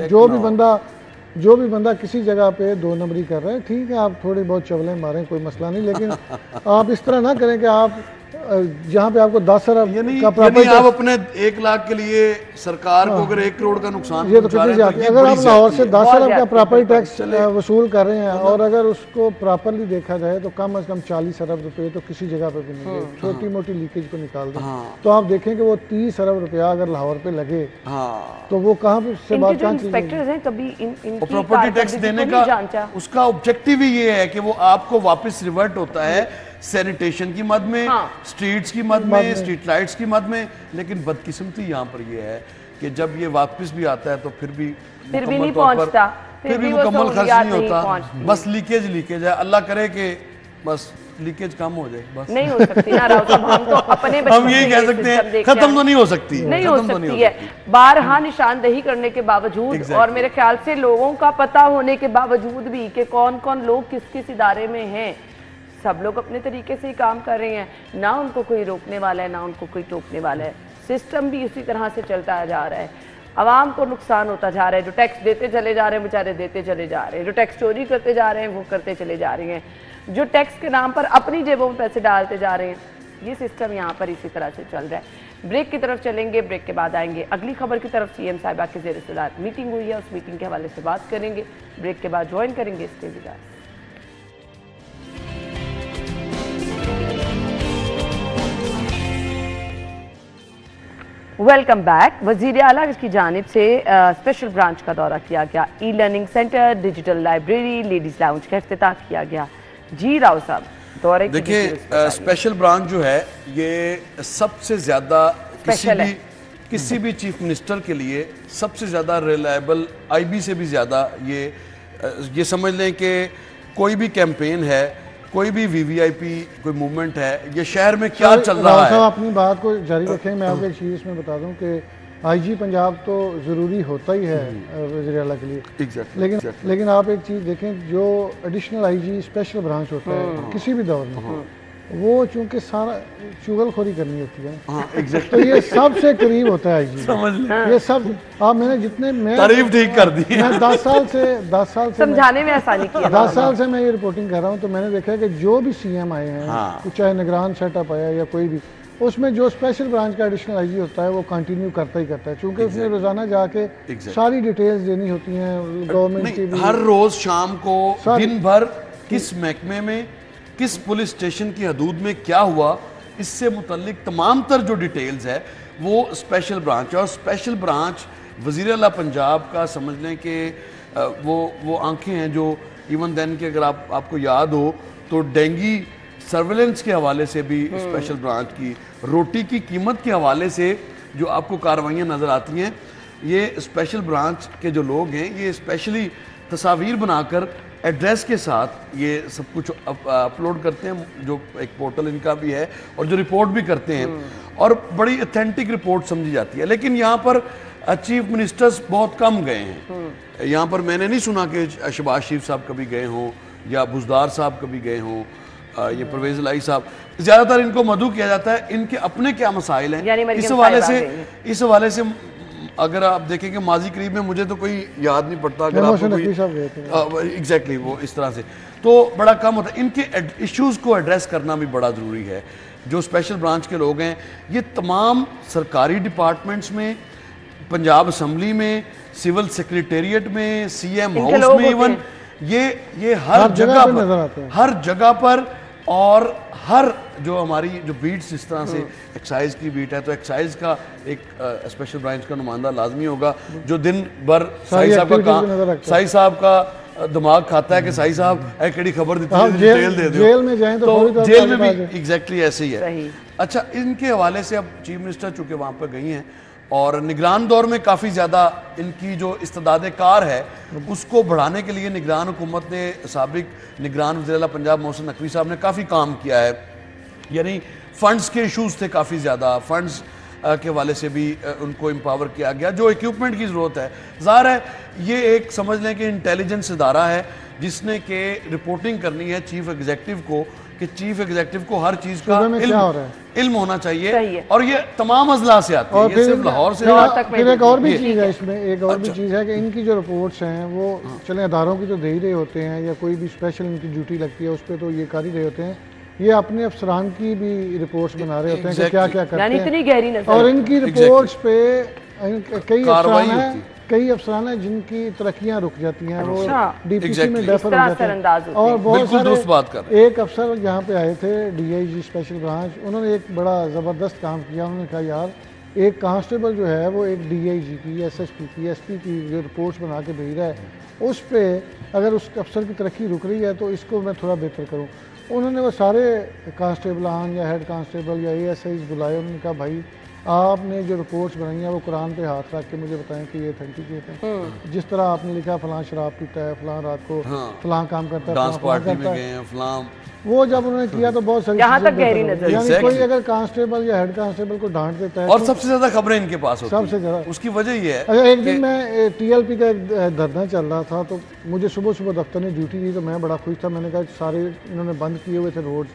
Speaker 3: जो भी बंदा किसी जगह पे 2 नंबरी कर रहे हैं, ठीक है, आप थोड़ी बहुत चवलें मारें, कोई मसला नहीं, लेकिन आप इस तरह ना करें कि आप जहाँ पे आपको 10 अरब का प्रॉपर्टी,
Speaker 2: आप अपने 1 लाख के लिए सरकार को अगर 1 करोड़ का नुकसान,
Speaker 3: ये तो कितनी जाती है। अगर आप लाहौर से 10 अरब का प्रॉपर्टी टैक्स वसूल कर रहे हैं और अगर उसको प्रॉपरली देखा जाए तो कम से कम 40 अरब रुपए तो किसी जगह पे भी नहीं है। छोटी मोटी लीकेज को निकाल दें तो आप देखें कि वो 30 अरब रुपया अगर लाहौर पे लगे तो वो कहाँ से बात
Speaker 2: प्रॉपर्टी टैक्स देने का उसका ऑब्जेक्टिव ही ये है कि वो आपको वापस रिवर्ट होता है सैनिटेशन की मद में, स्ट्रीट्स की मद में, स्ट्रीट लाइट्स की मद में। लेकिन बदकिस्मती यहाँ पर ये है कि जब ये वापस भी आता है तो फिर भी
Speaker 1: नहीं पहुंचता,
Speaker 2: फिर भी मुकम्मल खर्च नहीं होता, बस लीकेज है। अल्लाह करे कि बस लीकेज कम हो जाए बस।
Speaker 1: नहीं हो सकती ना राव साहब, हम तो अपने
Speaker 2: हम यही कह सकते हैं, खत्म तो नहीं हो सकती,
Speaker 1: नहीं हो सकती है। बारहा निशानदेही करने के बावजूद और मेरे ख्याल से लोगों का पता होने के बावजूद भी कि कौन कौन लोग किस किस इदारे में हैं, सब लोग अपने तरीके से ही काम कर रहे हैं, ना उनको कोई रोकने वाला है ना उनको कोई टोकने वाला है। सिस्टम भी उसी तरह से चलता जा रहा है, आवाम को नुकसान होता जा रहा है। जो टैक्स देते चले जा रहे हैं बेचारे देते चले जा रहे हैं, जो टैक्स चोरी करते जा रहे हैं वो करते चले जा रहे हैं, जो टैक्स के नाम पर अपनी जेबों में पैसे डालते जा रहे हैं। ये सिस्टम यहाँ पर इसी तरह से चल रहा है। ब्रेक की तरफ चलेंगे, ब्रेक के बाद आएंगे अगली खबर की तरफ। सीएम साहिबा के ज़ेर सदारत मीटिंग हुई है, उस मीटिंग के हवाले से बात करेंगे। ब्रेक के बाद ज्वाइन करेंगे इस टेलीविजन। Welcome back. वज़ीर आला की जानिब से स्पेशल ब्रांच का दौरा किया गया, e learning centre, digital library, ladies lounge का इफ्तिताह किया गया। जी राव साहब, दौरे
Speaker 2: देखिए स्पेशल ब्रांच जो है ये सबसे ज़्यादा किसी भी चीफ मिनिस्टर के लिए सबसे ज़्यादा रिलायबल, आईबी से भी ज़्यादा ये समझ लें कि कोई भी कैंपेन है, कोई भी वीवीआईपी कोई मूवमेंट है, ये शहर में क्या चल रहा है।
Speaker 3: अपनी बात को जारी रखें। मैं आपको एक चीज़ इसमें बता दूं कि आईजी पंजाब तो ज़रूरी होता ही है वज़ीर आला के लिए, लेकिन आप एक चीज़ देखें, जो एडिशनल आईजी स्पेशल ब्रांच होता है किसी भी दौर में, वो चूंकि सारा चुगलखोरी करनी होती है, तो ये सबसे करीब होता है आईजी। समझ लें ये सब आप मैंने जितने
Speaker 2: तारीफ ठीक कर दी।
Speaker 3: मैं 10 साल से
Speaker 1: समझाने में आसानी की
Speaker 3: 10 साल से मैं ये रिपोर्टिंग कर रहा हूँ, तो मैंने देखा है कि जो भी सीएम आए हैं, चाहे निगरान सेटअप आया या कोई भी, उसमें जो स्पेशल ब्रांच का एडिशनल आईजी होता है वो कंटिन्यू करता ही करता है, क्योंकि उसने रोजाना जाके सारी डिटेल्स देनी होती हैं गवर्नमेंट की भी।
Speaker 2: हर रोज शाम को दिन भर किस महकमे में, किस पुलिस स्टेशन की हदूद में क्या हुआ, इससे मुतल्लिक तमाम तर जो डिटेल्स है वो स्पेशल ब्रांच है। और स्पेशल ब्रांच वज़ीर आला पंजाब का समझ लें कि वो आंखें हैं जो इवन देन के, अगर आपको याद हो तो डेंगी सर्वेलेंस के हवाले से भी स्पेशल ब्रांच की, रोटी की कीमत के हवाले से जो आपको कार्रवाइयाँ नज़र आती हैं, ये स्पेशल ब्रांच के जो लोग हैं ये स्पेशली तस्वीर बनाकर एड्रेस के साथ ये सब कुछ अपलोड करते हैं, जो एक पोर्टल इनका भी है, और जो रिपोर्ट भी करते हैं, और बड़ी ऑथेंटिक रिपोर्ट समझी जाती है। लेकिन यहाँ पर चीफ मिनिस्टर्स बहुत कम गए हैं। यहाँ पर मैंने नहीं सुना कि शहबाज शरीफ साहब कभी गए हों या बुजदार साहब कभी गए हों, ये परवेज़ इलाही साहब। ज़्यादातर इनको मदऊ किया जाता है, इनके अपने क्या मसाइल हैं, इस हवाले से अगर आप देखेंगे माजी करीब में मुझे तो कोई याद नहीं पड़ता, अगर आपको एग्जैक्टली वो इस तरह से तो बड़ा कम होता है। इनके इश्यूज़ को एड्रेस करना भी बड़ा ज़रूरी है। जो स्पेशल ब्रांच के लोग हैं ये तमाम सरकारी डिपार्टमेंट्स में, पंजाब असम्बली में, सिविल सेक्रेटेरिएट में, सीएम हाउस में, इवन ये हर जगह पर और हर जो हमारी जो बीट्स, इस तरह से एक्साइज की बीट है तो एक्साइज का एक स्पेशल ब्रांच का नुमाइंदा लाजमी होगा, जो दिन भर साई साहब का दिमाग खाता है कि साई साहब कड़ी खबर दी डिटेल दे दो, जेल में जाएं तो जेल में भी एग्जैक्टली ऐसे ही है। अच्छा, इनके हवाले से अब चीफ मिनिस्टर चूंकि वहाँ पर गई हैं और निगरान दौर में काफ़ी ज़्यादा इनकी जो इस्तेदाद कार है उसको बढ़ाने के लिए निगरान हुकूमत ने, साबिक निगरान वज़ीर आला पंजाब मोहसिन नकवी साहब ने काफ़ी काम किया है। यानी फ़ंड्स के इशूज़ थे काफ़ी ज़्यादा, फ़ंड्स के हवाले से भी उनको एम्पावर किया गया। जो इक्विपमेंट की ज़रूरत है, ज़ाहिर है ये एक समझ लें कि इंटेलिजेंस इदारा है जिसने के रिपोर्टिंग करनी है चीफ एग्जीक्यूटिव को, कि चीफ एग्जीक्यूटिव को हर चीज़ का इल्म होना चाहिए, और ये तमाम अजला से आती है, सिर्फ लाहौर से।
Speaker 3: फिर एक और भी चीज़ है इसमें, एक और भी चीज़ है कि इनकी जो रिपोर्ट्स हैं वो चले अदारों की तो दे ही रहे होते हैं, या कोई भी स्पेशल इनकी ड्यूटी लगती है उस पर तो ये कर ही रहे होते हैं, ये अपने अफसरान की भी रिपोर्ट्स बना रहे होते हैं कि क्या क्या करते हैं, इतनी गहरी नज़र। और इनकी रिपोर्ट्स पे कई अफसरान हैं जिनकी तरक्कियां रुक जाती हैं, वो डीपीसी में डेफर हो जाते हैं। और बहुत सारे, एक अफसर यहाँ पे आए थे डीआईजी स्पेशल ब्रांच, उन्होंने एक बड़ा ज़बरदस्त काम किया। उन्होंने कहा यार एक कांस्टेबल जो है वो एक डीआईजी की, एसएसपी की, एसपी की जो रिपोर्ट्स बना के भेज रहा है, उस पर अगर उस अफसर की तरक्की रुक रही है तो इसको मैं थोड़ा बेहतर करूँ। उन्होंने वो सारे कांस्टेबलान या हेड कांस्टेबल या एएसआईज बुलाए, उन्होंने कहा भाई आपने जो रिपोर्ट्स बनाई हैं वो कुरान पे हाथ रख के मुझे बताएं कि ये ऑथेंटिकेट है। जिस तरह आपने लिखा फलां शराब पीता है, फलां रात को फलां काम करता है,
Speaker 2: डांस
Speaker 3: फलां
Speaker 2: पार्टी में
Speaker 3: करता
Speaker 2: गए
Speaker 3: है,
Speaker 2: हैं फलां,
Speaker 3: वो जब उन्होंने किया तो बहुत सारी
Speaker 1: यहाँ
Speaker 3: चीज़ें
Speaker 1: तक गहरी
Speaker 3: बेहतर
Speaker 1: नजर।
Speaker 3: हो गई। यानी
Speaker 2: Exactly.
Speaker 3: कोई अगर कांस्टेबल या हेड कांस्टेबल को डांट देता है
Speaker 2: और
Speaker 3: तो
Speaker 2: सबसे ज्यादा खबरें इनके पास होती
Speaker 3: सबसे
Speaker 2: हैं।
Speaker 3: ज्यादा।
Speaker 2: उसकी वजह ये है
Speaker 3: अच्छा, एक दिन मैं टीएलपी का एक धरना चल रहा था तो मुझे सुबह सुबह दफ्तर ने ड्यूटी दी तो मैं बड़ा खुश था। मैंने कहा सारे इन्होंने बंद किए हुए थे रोड्स,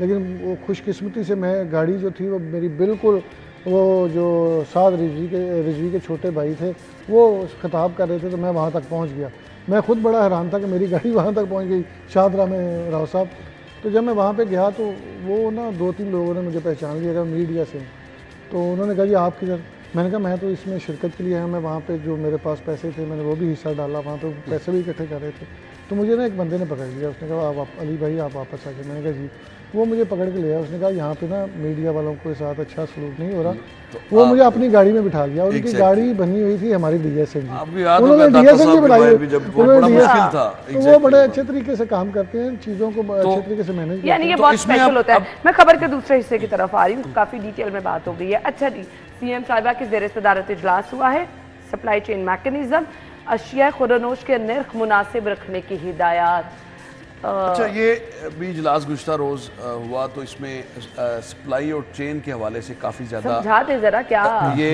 Speaker 3: लेकिन वो खुशकिस्मती से मैं गाड़ी जो थी वो मेरी बिल्कुल वो जो साद रिजवी के छोटे भाई थे वो खिताब कर रहे थे तो मैं वहाँ तक पहुँच गया। मैं खुद बड़ा हैरान था कि मेरी गाड़ी वहाँ तक पहुँच गई, शाहदरा में राव साहब। तो जब मैं वहाँ पे गया तो वो ना 2-3 लोगों ने मुझे पहचान लिया था मीडिया से। तो उन्होंने कहा जी आप किधर? मैंने कहा मैं तो इसमें शिरकत के लिए आया, मैं वहाँ पे जो मेरे पास पैसे थे मैंने वो भी हिस्सा डाला, वहाँ पे पैसे भी इकट्ठे कर रहे थे। तो मुझे ना एक बंदे ने पकड़ लिया, उसने कहा आप अली भाई आप वापस आ गए। मैंने कहा जी। वो मुझे पकड़ के ले आया, उसने कहा यहाँ पे ना मीडिया वालों के साथ अच्छा सलूक नहीं हो रहा।
Speaker 2: तो
Speaker 3: वो मुझे अपनी गाड़ी में बिठा लिया। उनकी
Speaker 2: Exactly.
Speaker 3: गाड़ी बनी हुई थी हमारी डीएसएन
Speaker 2: आपको
Speaker 3: की,
Speaker 2: याद
Speaker 3: उन्होंने
Speaker 2: होगा दाता
Speaker 3: डीएसएन
Speaker 2: साहब
Speaker 3: की
Speaker 2: के
Speaker 3: बनाई
Speaker 2: बारे में जब वो
Speaker 3: उन्होंने
Speaker 2: बड़ा
Speaker 3: DSN
Speaker 2: मुश्किल था।
Speaker 3: तो वो
Speaker 2: Exactly.
Speaker 3: बड़े अच्छे तरीके से काम करते हैं, चीज़ों को अच्छे तरीके से मैनेज करते
Speaker 1: यानी ये
Speaker 3: हैं।
Speaker 1: बहुत
Speaker 2: इसमें
Speaker 1: स्पेशल
Speaker 2: अब-
Speaker 1: होता है। मैं खबर के दूसरे हिस्से की तरफ आ रही हूँ, काफी डिटेल में बात हो गई है। अच्छा जी, सीएम साहिबा के ज़ेर सदारत इजलास हुआ है, सप्लाई चेन मैकेनिज्म, अशिया खुर्दनोश के निर्ख मुनासिब रखने की हिदायत।
Speaker 2: अच्छा, ये भी इजलास गुज़श्ता रोज़ हुआ तो इसमें सप्लाई और चेन के हवाले से काफ़ी ज़्यादा
Speaker 1: समझा दे जरा क्या।
Speaker 2: ये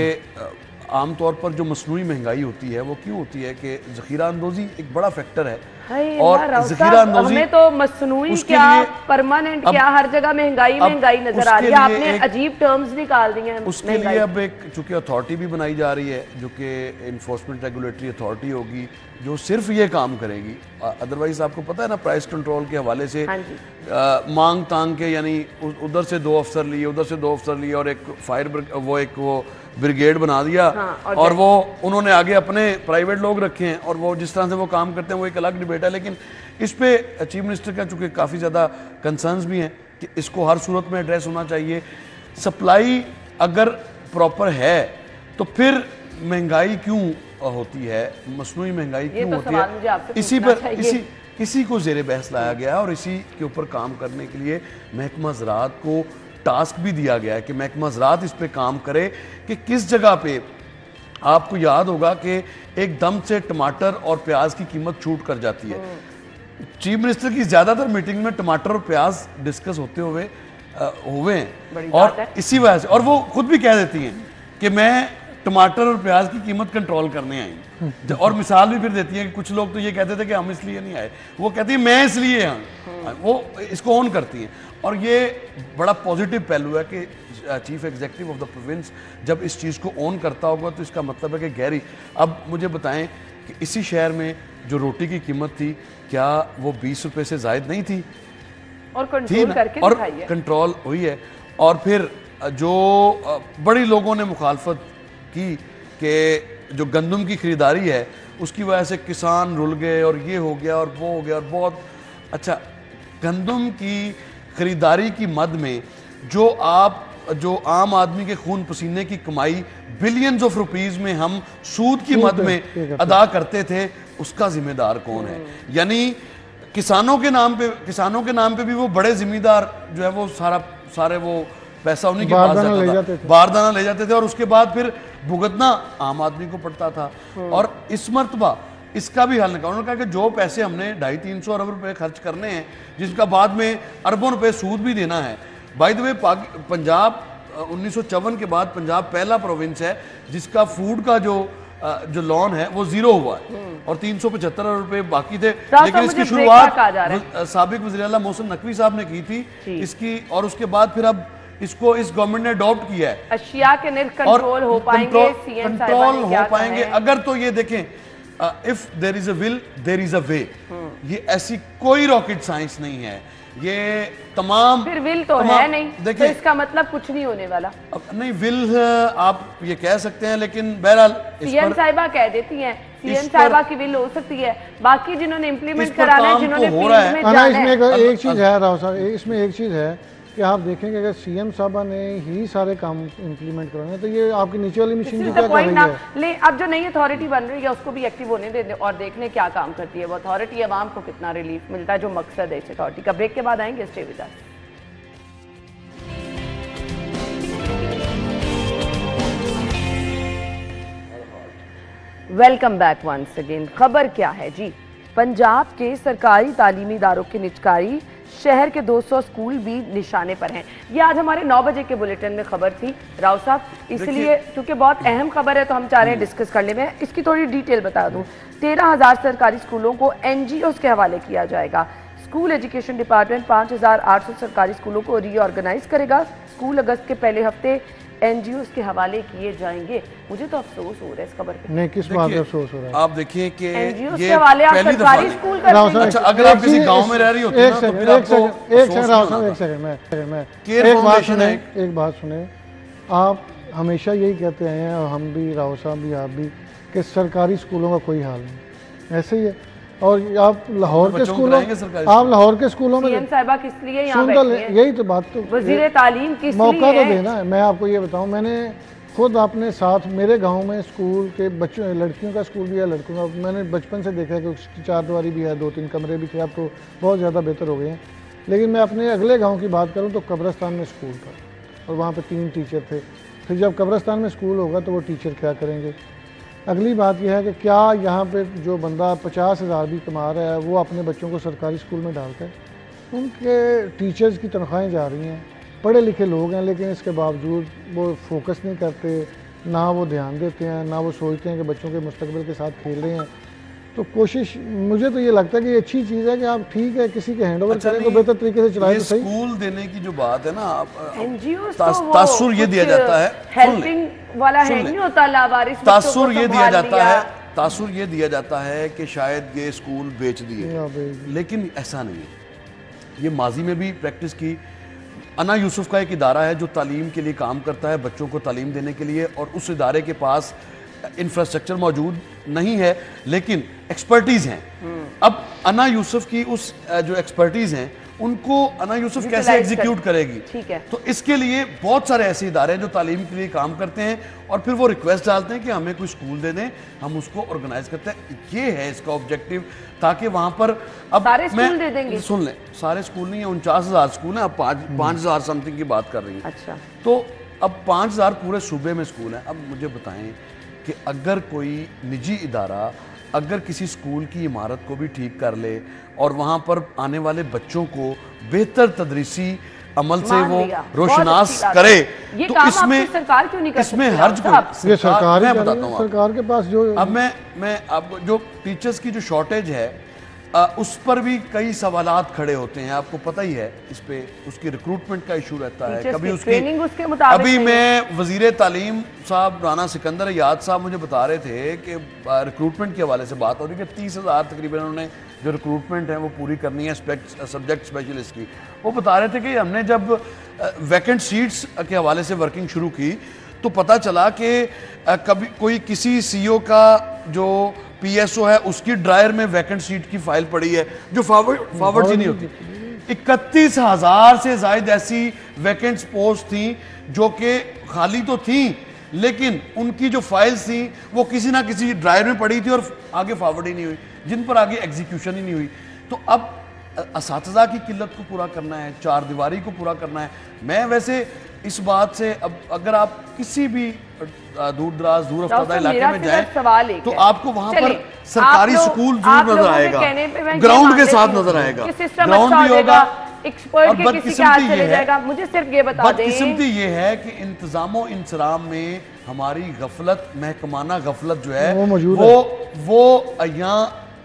Speaker 2: आमतौर पर जो मसनूई महंगाई होती है वो क्यों होती है कि ज़ख़ीरा अंदोज़ी एक बड़ा फैक्टर है।
Speaker 1: हाय
Speaker 2: और
Speaker 1: अल्लाह, राव
Speaker 2: ज़ख़ीरा
Speaker 1: साहब,
Speaker 2: अंदोज़ी
Speaker 1: हमें तो मसनूई
Speaker 2: उसके
Speaker 1: क्या
Speaker 2: लिए
Speaker 1: परमानेंट
Speaker 2: अब-
Speaker 1: क्या हर जगह महंगाई
Speaker 2: अब
Speaker 1: महंगाई नजर आ
Speaker 2: उसके
Speaker 1: रही है।
Speaker 2: लिए
Speaker 1: आपने
Speaker 2: एक-
Speaker 1: अजीब टर्म्स निकाल दिए हैं
Speaker 2: उसके लिए
Speaker 1: महंगाई।
Speaker 2: अब एक चूंकि अथॉरिटी भी बनाई जा रही है जो कि इन्फोर्समेंट रेगुलेटरी अथॉरिटी होगी जो सिर्फ ये काम करेगी। अदरवाइज आपको पता है ना प्राइस कंट्रोल के हवाले से
Speaker 1: हाँ जी।
Speaker 2: मांग तांग के यानी उधर से 2 अफसर लिए, उधर से 2 अफसर लिए और एक वो ब्रिगेड बना दिया।
Speaker 1: हाँ,
Speaker 2: और वो उन्होंने आगे अपने प्राइवेट लोग रखे हैं और वो जिस तरह से वो काम करते हैं वो एक अलग डिबेट है। लेकिन इस पे चीफ मिनिस्टर का चूंकि काफ़ी ज़्यादा कंसर्न्स भी हैं कि इसको हर सूरत में एड्रेस होना चाहिए। सप्लाई अगर प्रॉपर है तो फिर महंगाई क्यों होती है, मसनूई महंगाई
Speaker 1: ये
Speaker 2: क्यों
Speaker 1: तो
Speaker 2: होती
Speaker 1: सवाल मुझे
Speaker 2: है,
Speaker 1: आपसे
Speaker 2: इसी
Speaker 1: पूछना
Speaker 2: पर
Speaker 1: चाहिए।
Speaker 2: इसी को ज़ेरे बहस लाया गया है और इसी के ऊपर काम करने के लिए महकमा ज़राअत को टास्क भी दिया गया है कि महकमा ज़राअत इस पे काम करे कि किस जगह पे। आपको याद होगा कि एकदम से टमाटर और प्याज की कीमत छूट कर जाती है। चीफ मिनिस्टर की ज़्यादातर मीटिंग में टमाटर और प्याज डिस्कस होते हुए
Speaker 1: बड़ी
Speaker 2: हैं
Speaker 1: बात
Speaker 2: और
Speaker 1: है।
Speaker 2: इसी वजह से, और वो खुद भी कह देती हैं कि मैं टमाटर और प्याज की कीमत कंट्रोल करने आई। और मिसाल भी फिर देती है कि कुछ लोग तो ये कहते थे कि हम इसलिए नहीं आए, वो कहती है मैं इसलिए यहाँ, वो इसको ऑन करती हैं। और ये बड़ा पॉजिटिव पहलू है कि chief executive of the province जब इस चीज़ को ऑन करता होगा तो इसका मतलब है कि गहरी। अब मुझे बताएं कि इसी शहर में जो रोटी की कीमत थी क्या वो 20 रुपये से ज़ायद नहीं थी?
Speaker 1: और
Speaker 2: थी
Speaker 1: कंट्रोल
Speaker 2: ना?
Speaker 1: करके
Speaker 2: और
Speaker 1: दिखाइए।
Speaker 2: कंट्रोल हुई है। और फिर जो बड़ी लोगों ने मुखालफत की कि जो गंदम की खरीदारी है उसकी वजह से किसान रुल गए और ये हो गया और वो हो गया और बहुत अच्छा। गंदम की खरीदारी की मद में जो आम आदमी के खून पसीने की कमाई बिलियंस ऑफ रुपीस में हम सूद की मद में अदा करते थे, उसका जिम्मेदार कौन है? यानी किसानों के नाम पे भी वो बड़े जिम्मेदार जो है वो सारे वो पैसा उन्हीं के पास जाता था, बारदाना ले जाते थे और उसके बाद फिर भुगतना आम आदमी को पड़ता था। और इस मर्तबा इसका भी हल निकाला। उन्होंने कहा कि जो पैसे हमने 250-300 अरब रुपए खर्च करने हैं जिसका बाद में अरबों रुपए सूद भी देना है। बाय द वे पंजाब 1954 के बाद पंजाब पहला प्रोविंस है जिसका फूड का जो लोन है वो 0 हुआ है और 375 अरब रुपए बाकी थे। लेकिन इसकी शुरुआत साबिक वज़ीर आला मोहसिन नकवी साहब ने की थी इसकी, और उसके बाद फिर अब इसको इस गवर्नमेंट ने अडॉप्ट किया है।
Speaker 1: अशिया के निर्ख कंट्रोल हो पाएंगे, सीएम
Speaker 2: कंट्रोल हो पाएंगे अगर तो ये देखें if there is a will there is a way. ये ऐसी कोई रॉकेट साइंस नहीं है, ये तमाम
Speaker 1: फिर विल तो है नहीं,
Speaker 2: देखिए
Speaker 1: तो इसका मतलब कुछ नहीं होने वाला।
Speaker 2: नहीं विल आप ये कह सकते हैं लेकिन बहरहाल
Speaker 1: सीएम साहिबा कह देती हैं, सीएम साहिबा की विल हो सकती है, बाकी जिन्होंने इम्प्लीमेंट कराना है, जिन्होंने फील्ड में जाना है।
Speaker 3: इसमें एक चीज है राव साहब, इसमें एक चीज है कि आप देखेंगे अगर सीएम साहबा ने ही सारे काम इंप्लीमेंट करवाने तो ये आपकी नीचे वाली मशीन की क्या कर रही है?
Speaker 1: ले अब जो नई अथॉरिटी बन रही है उसको भी एक्टिव होने दे और देखने क्या काम करती है वो अथॉरिटी, आवाम को कितना रिलीफ मिलता है, जो मकसद है इस अथॉरिटी का। ब्रेक के बाद आएंगे, stay with us. Welcome back once again. खबर क्या है जी? पंजाब के सरकारी तालीमी इदारों की निचकारी, शहर के 200 स्कूल भी निशाने पर हैं। ये आज हमारे 9 बजे के बुलेटिन में खबर थी राव साहब, इसलिए क्योंकि बहुत अहम खबर है तो हम चाह रहे हैं डिस्कस कर ले। मैं इसकी थोड़ी डिटेल बता दूं। 13,000 सरकारी स्कूलों को NGOs के हवाले किया जाएगा। स्कूल एजुकेशन डिपार्टमेंट 5,800 सरकारी स्कूलों को रीऑर्गेनाइज करेगा। स्कूल अगस्त के पहले हफ्ते NGOs के हवाले किए जाएंगे। मुझे तो अफसोस हो रहा है इस खबर पे।
Speaker 3: नहीं, किस बात का अफसोस हो रहा है?
Speaker 2: आप देखिए कि
Speaker 1: NGOs
Speaker 2: ये
Speaker 1: के हवाले आप
Speaker 2: पहली
Speaker 1: सरकारी
Speaker 2: दफा
Speaker 1: स्कूल कर देंगे।
Speaker 2: अच्छा, अगर आप किसी गांव में रह रही होती
Speaker 3: एक
Speaker 2: ना, तो
Speaker 3: सेकंड
Speaker 2: फिर
Speaker 3: एक
Speaker 2: आपको
Speaker 3: सेकंड एक सेकंड राव साहब,
Speaker 2: होता।
Speaker 3: एक सेकंड मैं
Speaker 2: केयर
Speaker 3: एक बात
Speaker 2: फाउंडेशन
Speaker 3: सुने,
Speaker 2: है।
Speaker 3: एक बात सुने। आप हमेशा यही कहते आए हैं, और हम भी, राव साहब भी, आप भी, कि सरकारी स्कूलों का कोई हाल नहीं। ऐसे ही है। और आप लाहौर के स्कूलों, आप लाहौर के स्कूलों में
Speaker 1: CM साहिबा किस लिए यहाँ
Speaker 3: सुन तो
Speaker 1: बैठी हैं?
Speaker 3: यही तो बात, तो
Speaker 1: वजीर तालीम किस लिए
Speaker 3: मौका तो
Speaker 1: है?
Speaker 3: देना है। मैं आपको ये बताऊं, मैंने खुद अपने साथ, मेरे गांव में स्कूल के बच्चों, लड़कियों का स्कूल भी है, लड़कों का, मैंने बचपन से देखा है कि उसकी 4 दीवारी भी है, 2-3 कमरे भी थे, अब तो बहुत ज़्यादा बेहतर हो गए हैं। लेकिन मैं अपने अगले गांव की बात करूं तो कब्रिस्तान में स्कूल था और वहाँ पे 3 टीचर थे। फिर जब कब्रिस्तान में स्कूल होगा तो वो टीचर क्या करेंगे? अगली बात यह है कि क्या यहाँ पे जो बंदा 50,000 भी कमा रहा है वो अपने बच्चों को सरकारी स्कूल में डालता है? उनके टीचर्स की तनख्वाहें जा रही हैं, पढ़े लिखे लोग हैं, लेकिन इसके बावजूद वो फोकस नहीं करते, ना वो ध्यान देते हैं, ना वो सोचते हैं कि बच्चों के मुस्तकबिल के साथ खेल रहे हैं। तो कोशिश, मुझे तो ये लगता है कि ये अच्छी चीज़ है कि आप ठीक है किसी के हैंड ओवर करें तो बेहतर तरीके से चलाएं तो सही।
Speaker 2: स्कूल देने की जो बात है ना,
Speaker 1: NGOs
Speaker 2: तासुर ये दिया जाता है,
Speaker 1: हेल्पिंग वाला है नहीं होता, लावारिस बच्चों को
Speaker 2: तासुर ये दिया
Speaker 1: संभाल
Speaker 2: जाता
Speaker 1: लिया।
Speaker 2: है, तासुर ये दिया जाता है कि शायद ये स्कूल बेच दिए, लेकिन ऐसा नहीं है। ये माजी में भी प्रैक्टिस की। अना यूसुफ का एक इदारा है जो तालीम के लिए काम करता है, बच्चों को तालीम देने के लिए, और उस इदारे के पास इंफ्रास्ट्रक्चर मौजूद नहीं है लेकिन एक्सपर्टीज़ हैं। अब अना यूसुफ की उस जो एक्सपर्टीज़ हैं उनको अना यूसुफ कैसे एग्जीक्यूट करेगी?
Speaker 1: ठीक है।
Speaker 2: तो इसके लिए बहुत सारे ऐसे इदारे हैं जो तालीम के लिए काम करते हैं और फिर वो रिक्वेस्ट डालते हैं कि हमें कोई स्कूल दे दें, हम उसको ऑर्गेनाइज करते हैं। ये है इसका ऑब्जेक्टिव, ताकि वहां पर अब
Speaker 1: सारे स्कूल दे देंगे।
Speaker 2: सुन लें, सारे स्कूल नहीं है, 49,000 स्कूल है, अब 5,000 समथिंग की बात कर रही है।
Speaker 1: अच्छा,
Speaker 2: तो अब 5,000 पूरे सूबे में स्कूल है। अब मुझे बताएं कि अगर कोई निजी इदारा अगर किसी स्कूल की इमारत को भी ठीक कर ले और वहाँ पर आने वाले बच्चों को बेहतर तदरीसी अमल से वो रोशनास करे, तो इसमें
Speaker 1: सरकार क्यों नहीं कर
Speaker 2: इसमें
Speaker 1: सकती?
Speaker 2: हर्ज को
Speaker 3: ये सरकार
Speaker 2: मैं बताता हूँ
Speaker 3: सरकार के पास जो,
Speaker 2: अब मैं आपको जो टीचर्स की जो शॉर्टेज है उस पर भी कई सवालात खड़े होते हैं। आपको पता ही है इस पे, उसकी रिक्रूटमेंट का इशू रहता है, कभी उसकी
Speaker 1: ट्रेनिंग उसके मुताबिक।
Speaker 2: अभी मैं वजीर तालीम साहब राना सिकंदर याद साहब मुझे बता रहे थे कि रिक्रूटमेंट के हवाले से बात हो रही है कि 30,000 तकरीबन उन्होंने जो रिक्रूटमेंट है वो पूरी करनी है सब्जेक्ट स्पेशलिस्ट की। वो बता रहे थे कि हमने जब वैकेंट सीट्स के हवाले से वर्किंग शुरू की तो पता चला कि कभी कोई किसी CEO का जो PSO है उसकी ड्रायर में वैकेंट सीट की फाइल पड़ी है जो फॉरवर्ड ही नहीं होती। 31,000 से जायद ऐसी वैकेंट पोस्ट थी जो कि खाली तो थी लेकिन उनकी जो फाइल्स थी वो किसी ना किसी ड्रायर में पड़ी थी और आगे फॉरवर्ड ही नहीं हुई, जिन पर आगे एग्जीक्यूशन ही नहीं हुई। तो अब असातिज़ा की किल्लत को पूरा करना है, 4 दीवारी को पूरा करना है। मैं वैसे इस बात से, अब अगर आप किसी भी दूर दराज दूर अफ्तादा इलाके में जाएं तो आपको वहां पर सरकारी स्कूल जरूर नजर आएगा, ग्राउंड के साथ नजर आएगा, ग्राउंड भी होगा।
Speaker 1: एक्सपर्ट के किसी के हाथ चले जाएगा। मुझे सिर्फ ये बता दें,
Speaker 2: बदकिस्मती ये है कि इंतजामो इंसराम में हमारी गफलत, महकमाना गफलत जो है वो यहाँ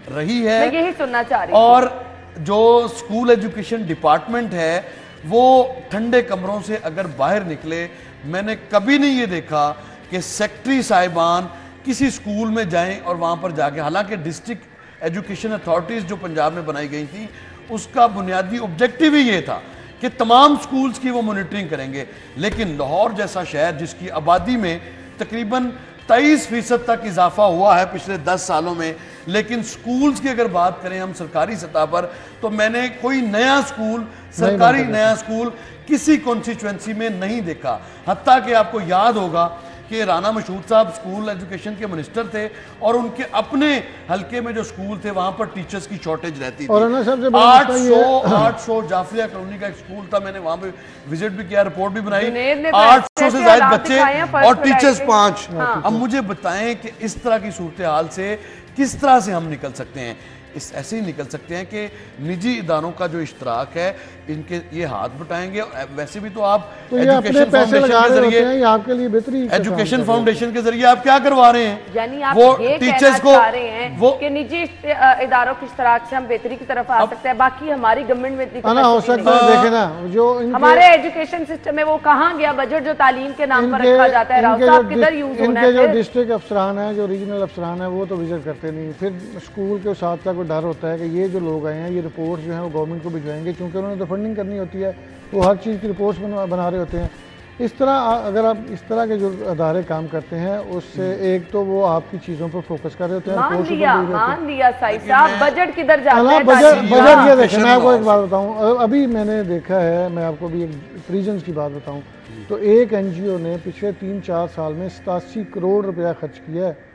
Speaker 2: रही है।
Speaker 1: मैं यही सुनना चाह रही हूं।
Speaker 2: और जो स्कूल एजुकेशन डिपार्टमेंट है वो ठंडे कमरों से अगर बाहर निकले, मैंने कभी नहीं ये देखा कि सेक्रेटरी साहिबान किसी स्कूल में जाएं और वहां पर जाके, हालांकि डिस्ट्रिक्ट एजुकेशन अथॉरिटीज जो पंजाब में बनाई गई थी उसका बुनियादी ऑब्जेक्टिव ही ये था कि तमाम स्कूल्स की वो मॉनिटरिंग करेंगे। लेकिन लाहौर जैसा शहर जिसकी आबादी में तकरीबन 23% तक इजाफा हुआ है पिछले 10 सालों में, लेकिन स्कूल्स की अगर बात करें हम सरकारी सतह पर, तो मैंने कोई नया स्कूल, सरकारी नया स्कूल किसी कॉन्स्टिट्यूएंसी में नहीं देखा। हत्ता कि आपको याद होगा कि राना मशहूद साहब स्कूल एजुकेशन के मिनिस्टर थे और उनके अपने हल्के में जो स्कूल थे वहां पर टीचर्स की शॉर्टेज रहती थी। 800 जाफरिया कॉलोनी का एक स्कूल था, मैंने वहां पे विजिट भी किया, रिपोर्ट भी बनाई। 800 से ज्यादा बच्चे और टीचर्स 5। अब मुझे बताएं कि इस तरह की सूरत हाल से किस तरह से हम निकल सकते हैं? इस ऐसे ही निकल सकते हैं कि निजी इदारों का जो इश्तराक है इनके ये हाथ बटाएंगे। वैसे भी तो आप एजुकेशन फाउंडेशन के जरिए,
Speaker 3: आपके लिए बेहतरी
Speaker 2: एजुकेशन फाउंडेशन के जरिए आप क्या करवा रहे हैं?
Speaker 1: यानी आप
Speaker 2: वो
Speaker 1: ये
Speaker 2: टीचर्स
Speaker 1: को वो कि निजी इदारों की इश्तराक से हम बेहतरी की तरफ आ सकते हैं। बाकी हमारी गवर्नमेंट में इतनी
Speaker 3: हो सकता है, देखे ना जो
Speaker 1: हमारे एजुकेशन सिस्टम में वो कहाँ गया बजट जो तालीम के नाम पर रखा जाता है? राव साहब किधर यूज होना है?
Speaker 3: इनके जो डिस्ट्रिक्ट अफसरान है, जो रीजनल अफसरान है, वो तो विजिट करते नहीं। फिर स्कूल के साथ साथ डर होता है कि ये जो लोग आए हैं ये रिपोर्ट जो है वो गवर्नमेंट को भिजवाएंगे, क्योंकि उन्होंने तो फंडिंग करनी होती है, वो हर चीज़ की रिपोर्ट्स बना रहे होते हैं। इस तरह अगर आप इस तरह के जो अदारे काम करते हैं उससे एक तो वो आपकी चीज़ों पर फोकस कर रहे होते हैं।
Speaker 1: मान लिया साहिब साहब, बजट किधर जाता है?
Speaker 3: बजट ये देखें, मैं आपको एक बात बताऊं, अभी मैंने देखा है, मैं आपको भी एक प्रिजन्स की बात बताऊं, तो एक NGO ने पिछले 3-4 साल में 87 करोड़ रुपया खर्च किया है।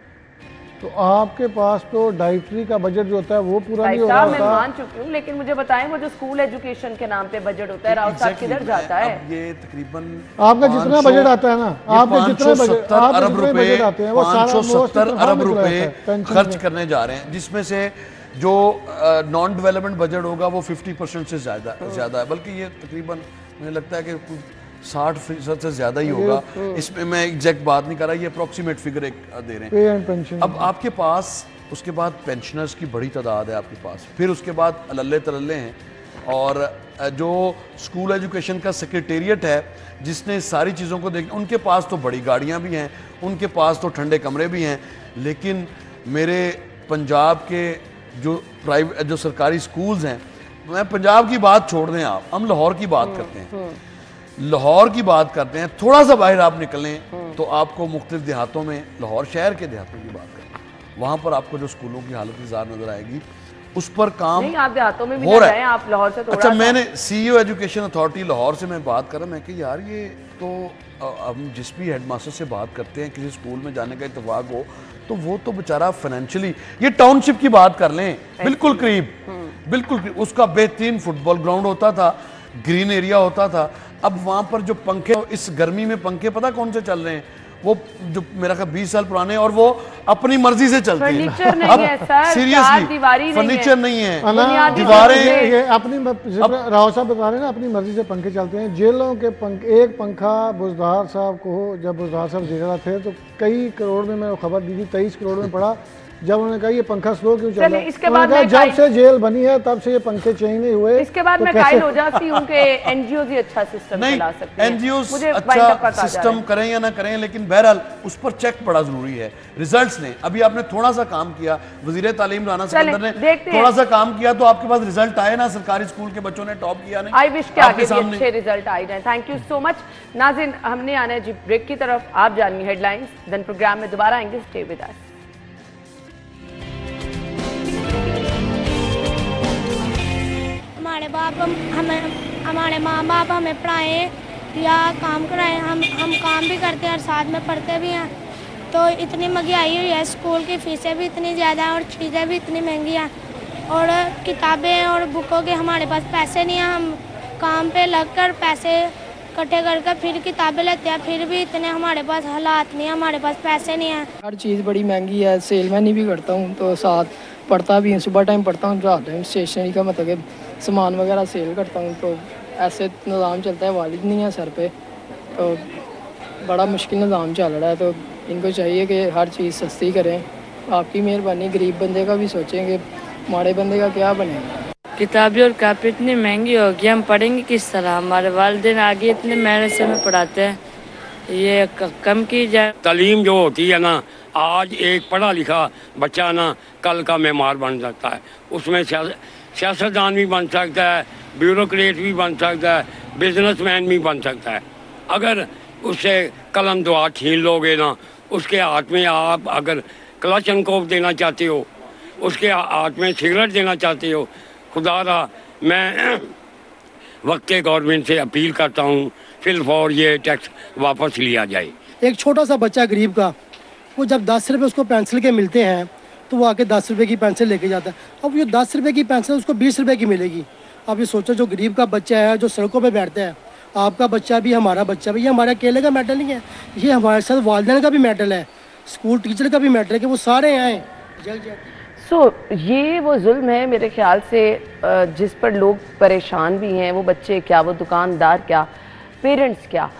Speaker 3: तो आपके पास तो डाइटरी का बजट जो होता है वो पूरा नहीं हो रहा होता।
Speaker 1: मैं मान चुकी हूँ, लेकिन मुझे बताएं वो जो स्कूल एजुकेशन के नाम पे बजट होता है राव साहब किधर जाता है?
Speaker 2: ये तकरीबन
Speaker 3: आपका जितना बजट आता है ना, आपके जितना बजट
Speaker 2: अरब रुपए, 570 अरब रुपए खर्च करने जा रहे हैं, जिसमें से जो नॉन डेवलपमेंट बजट होगा वो 50% से ज्यादा है, बल्कि ये तकरीबन मुझे लगता है कि 60% से ज्यादा ही होगा। इसमें मैं एग्जैक्ट बात नहीं कर रहा, ये अप्रोक्सीमेट फिगर एक दे रहे हैं। अब आपके पास उसके बाद पेंशनर्स की बड़ी तादाद है आपके पास, फिर उसके बाद अल्ले तल्ले हैं, और जो स्कूल एजुकेशन का सेक्रेटेरिएट है जिसने सारी चीज़ों को देख, उनके पास तो बड़ी गाड़ियाँ भी हैं, उनके पास तो ठंडे कमरे भी हैं, लेकिन मेरे पंजाब के जो सरकारी स्कूल्स हैं, मैं पंजाब की बात छोड़ दें, हम लाहौर की बात करते हैं, लाहौर की बात करते हैं, थोड़ा सा बाहर आप निकलें तो आपको मुख्तलिफ देहातों में, लाहौर शहर के देहातों की बात करें, वहाँ पर आपको जो स्कूलों की हालत इज़ार नजर आएगी, उस पर काम
Speaker 1: नहीं, आप देहातों में भी हो रहा है। आप लाहौर से थोड़ा
Speaker 2: अच्छा, मैंने CEO एजुकेशन अथॉरिटी लाहौर से मैं बात कर रहा, मैं कि यार ये तो हम जिस भी हेडमास्टर से बात करते हैं, किसी स्कूल में जाने का इत्तेफाक हो तो वो तो बेचारा फाइनेंशियली, ये टाउनशिप की बात कर लें, बिल्कुल करीब, उसका बेहतरीन फुटबॉल ग्राउंड होता था, ग्रीन एरिया होता था। अब वहां पर जो पंखे, इस गर्मी में पंखे पता कौन से चल रहे हैं? वो जो मेरा ख्याल 20 साल पुराने, और वो अपनी मर्जी से चलते हैं।
Speaker 1: फर्नीचर नहीं है सर,
Speaker 2: सीरियसली फर्नीचर नहीं है,
Speaker 3: दीवारें अपनी, राव साहब बता रहे हैं ना, अपनी मर्जी से पंखे चलते हैं। जेलों के एक पंखा बुजदार साहब को, जब बुजदार साहब जेल है तो कई करोड़ में, मैं खबर दी थी 23 करोड़ में पड़ा, जब उन्होंने कहा ये पंखा स्लो क्यों चल रहा है, इसके बाद जब से जेल बनी है तब से ये पंखे चेंज नहीं हुए।
Speaker 1: इसके बाद मैं कायल हो जाती हूँ कि NGOs ही अच्छा सिस्टम चला सकते हैं।
Speaker 2: NGOs अच्छा सिस्टम करें या ना करें, लेकिन बहरहाल उस पर चेक बड़ा जरूरी है। रिजल्ट्स ने, अभी आपने थोड़ा सा काम किया, वजीर तालीम राना सिकंदर ने थोड़ा सा काम किया तो आपके पास रिजल्ट आए ना, सरकारी स्कूल के बच्चों ने टॉप किया नहीं।
Speaker 1: आई विश के आगे भी अच्छे रिजल्ट आए जाए। थैंक यू सो मच नाज़रीन, हमने आना है जी ब्रेक की तरफ, आप जानिए हेडलाइंस, देन प्रोग्राम में दोबारा आएंगे, स्टे विद अस।
Speaker 4: हमारे माँ बाप हमें पढ़ाए या काम कराए, हम काम भी करते हैं और साथ में पढ़ते भी हैं। तो इतनी महंगाई हुई है, स्कूल की फीसें भी इतनी ज़्यादा हैं और चीज़ें भी इतनी महंगी हैं, और किताबें और बुकों के हमारे पास पैसे नहीं हैं। हम काम पे लगकर पैसे इकट्ठे करके फिर किताबें लेते हैं, फिर भी इतने हमारे पास हालात नहीं है, हमारे पास पैसे नहीं हैं।
Speaker 5: हर चीज़ बड़ी महंगी है, सेलमैन भी करता हूँ तो साथ पढ़ता भी हूँ, सुबह टाइम पढ़ता हूँ, रात टाइम स्टेशनरी का मतलब कि सामान वगैरह सेल करता हूँ, तो ऐसे निज़ाम चलता है। वालिद नहीं है सर पे, तो बड़ा मुश्किल निज़ाम चल रहा है, तो इनको चाहिए कि हर चीज़ सस्ती करें। आपकी मेहरबानी, गरीब बंदे का भी सोचेंगे, माड़े बंदे का क्या बनेगा।
Speaker 6: किताबें और कापी इतनी महंगी होगी, हम पढ़ेंगे किस तरह? हमारे वालिदैन आगे इतने मेहनत से हमें पढ़ाते हैं, ये कम की जाए।
Speaker 7: तालीम जो होती है ना, आज एक पढ़ा लिखा बच्चा ना कल का मेमार बन सकता है, उसमें सियासतदान भी बन सकता है, ब्यूरोक्रेट भी बन सकता है, बिजनेसमैन भी बन सकता है। अगर उससे कलम दुआ छीन लोगे ना, उसके हाथ में आप अगर कलाशनकोफ देना चाहते हो, उसके हाथ में सिगरेट देना चाहते हो, खुदारा मैं वक्त के गवर्नमेंट से अपील करता हूँ फिल फॉर ये टैक्स वापस लिया जाए।
Speaker 8: एक छोटा सा बच्चा गरीब का, वो जब 10 रुपये उसको पेंसिल के मिलते हैं तो वो आके 10 रुपये की पेंसिल लेके जाता है। अब ये 10 रुपये की पेंसिल उसको 20 रुपये की मिलेगी। अब ये सोचो, जो गरीब का बच्चा है जो सड़कों पे बैठता है, आपका बच्चा भी हमारा बच्चा भी, ये हमारे अकेले का मेडल नहीं है, ये हमारे साथ वालिदैन का भी मेडल है, स्कूल टीचर का भी मेडल है कि वो सारे आए जग जग।
Speaker 1: ये वो जुल्म है मेरे ख्याल से जिस पर लोग परेशान भी हैं, वो बच्चे क्या, वो दुकानदार क्या, पेरेंट्स क्या।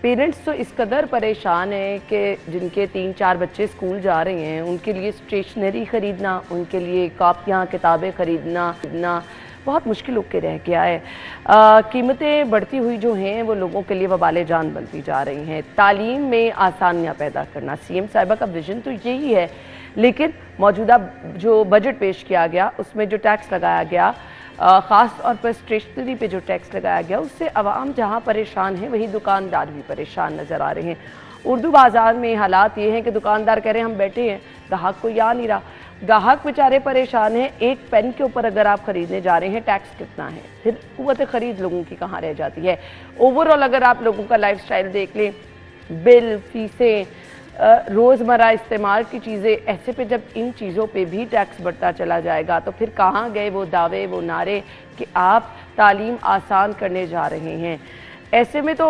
Speaker 1: पेरेंट्स तो इस कदर परेशान हैं कि जिनके 3-4 बच्चे स्कूल जा रहे हैं, उनके लिए स्टेशनरी ख़रीदना, उनके लिए कापियाँ किताबें ख़रीदना बहुत मुश्किल होकर रह गया है। कीमतें बढ़ती हुई जो हैं वो लोगों के लिए वबाले जान बनती जा रही हैं। तालीम में आसानियाँ पैदा करना सीएम साहिबा का विजन तो यही है, लेकिन मौजूदा जो बजट पेश किया गया उसमें जो टैक्स लगाया गया, ख़ास तौर पर स्टेशनरी पे जो टैक्स लगाया गया, उससे आवाम जहां परेशान है वहीं दुकानदार भी परेशान नज़र आ रहे हैं। उर्दू बाज़ार में हालात ये हैं कि दुकानदार कह रहे हैं हम बैठे हैं, ग्राहक कोई आ नहीं रहा, ग्राहक बेचारे परेशान हैं। एक पेन के ऊपर अगर आप ख़रीदने जा रहे हैं टैक्स कितना है, फिर क़ुव्वत ख़रीद लोगों की कहाँ रह जाती है। ओवरऑल अगर आप लोगों का लाइफ स्टाइल देख लें, बिल, फीसें, रोज़मर्रा इस्तेमाल की चीज़ें, ऐसे पे जब इन चीज़ों पे भी टैक्स बढ़ता चला जाएगा तो फिर कहाँ गए वो दावे, वो नारे कि आप तालीम आसान करने जा रहे हैं। ऐसे में तो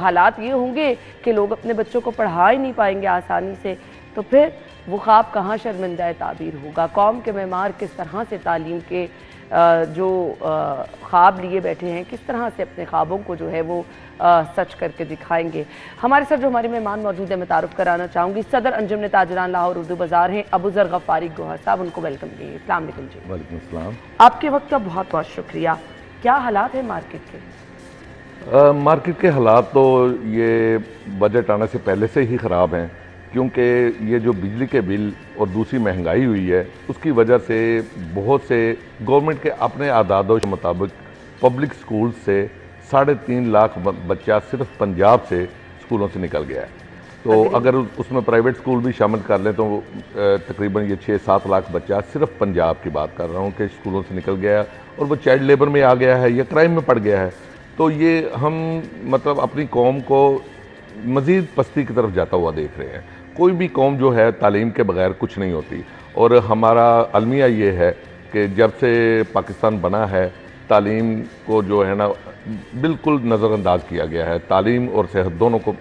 Speaker 1: हालात ये होंगे कि लोग अपने बच्चों को पढ़ा ही नहीं पाएंगे आसानी से, तो फिर वो ख्वाब कहाँ शर्मिंदा ताबीर होगा। कौम के मेमार किस तरह से तालीम के जो ख्वाब लिए बैठे हैं, किस तरह से अपने ख्वाबों को जो है वो सच करके दिखाएंगे। हमारे साथ जो हमारे मेहमान मौजूद है, मैं तारुफ कराना चाहूँगी, सदर अंजुमन ताजरान लाहौर उर्दू बाज़ार हैं अबू ज़र गफ़ारी गोहर साहब, उनको वेलकम कीजिए। अस्सलाम वालेकुम जी।
Speaker 9: वालेकुम अस्सलाम।
Speaker 1: आपके वक्त का बहुत बहुत शुक्रिया। क्या हालात है मार्केट के?
Speaker 9: मार्केट के हालात तो ये बजट आने से पहले से ही ख़राब हैं, क्योंकि ये जो बिजली के बिल और दूसरी महंगाई हुई है उसकी वजह से बहुत से गवर्नमेंट के अपने आदादों के मुताबिक पब्लिक स्कूल से 3.5 लाख बच्चा सिर्फ पंजाब से स्कूलों से निकल गया है। तो अगर उसमें प्राइवेट स्कूल भी शामिल कर लें तो तकरीबन ये 6-7 लाख बच्चा सिर्फ पंजाब की बात कर रहा हूँ कि स्कूलों से निकल गया है और वो चाइल्ड लेबर में आ गया है या क्राइम में पड़ गया है। तो ये हम मतलब अपनी कौम को मज़ीद पस्ती की तरफ जाता हुआ देख रहे हैं। कोई भी कौम जो है तालीम के बगैर कुछ नहीं होती, और हमारा अलमिया ये है कि जब से पाकिस्तान बना है तालीम को जो है ना बिल्कुल नज़रअंदाज किया गया है। तालीम और सेहत दोनों को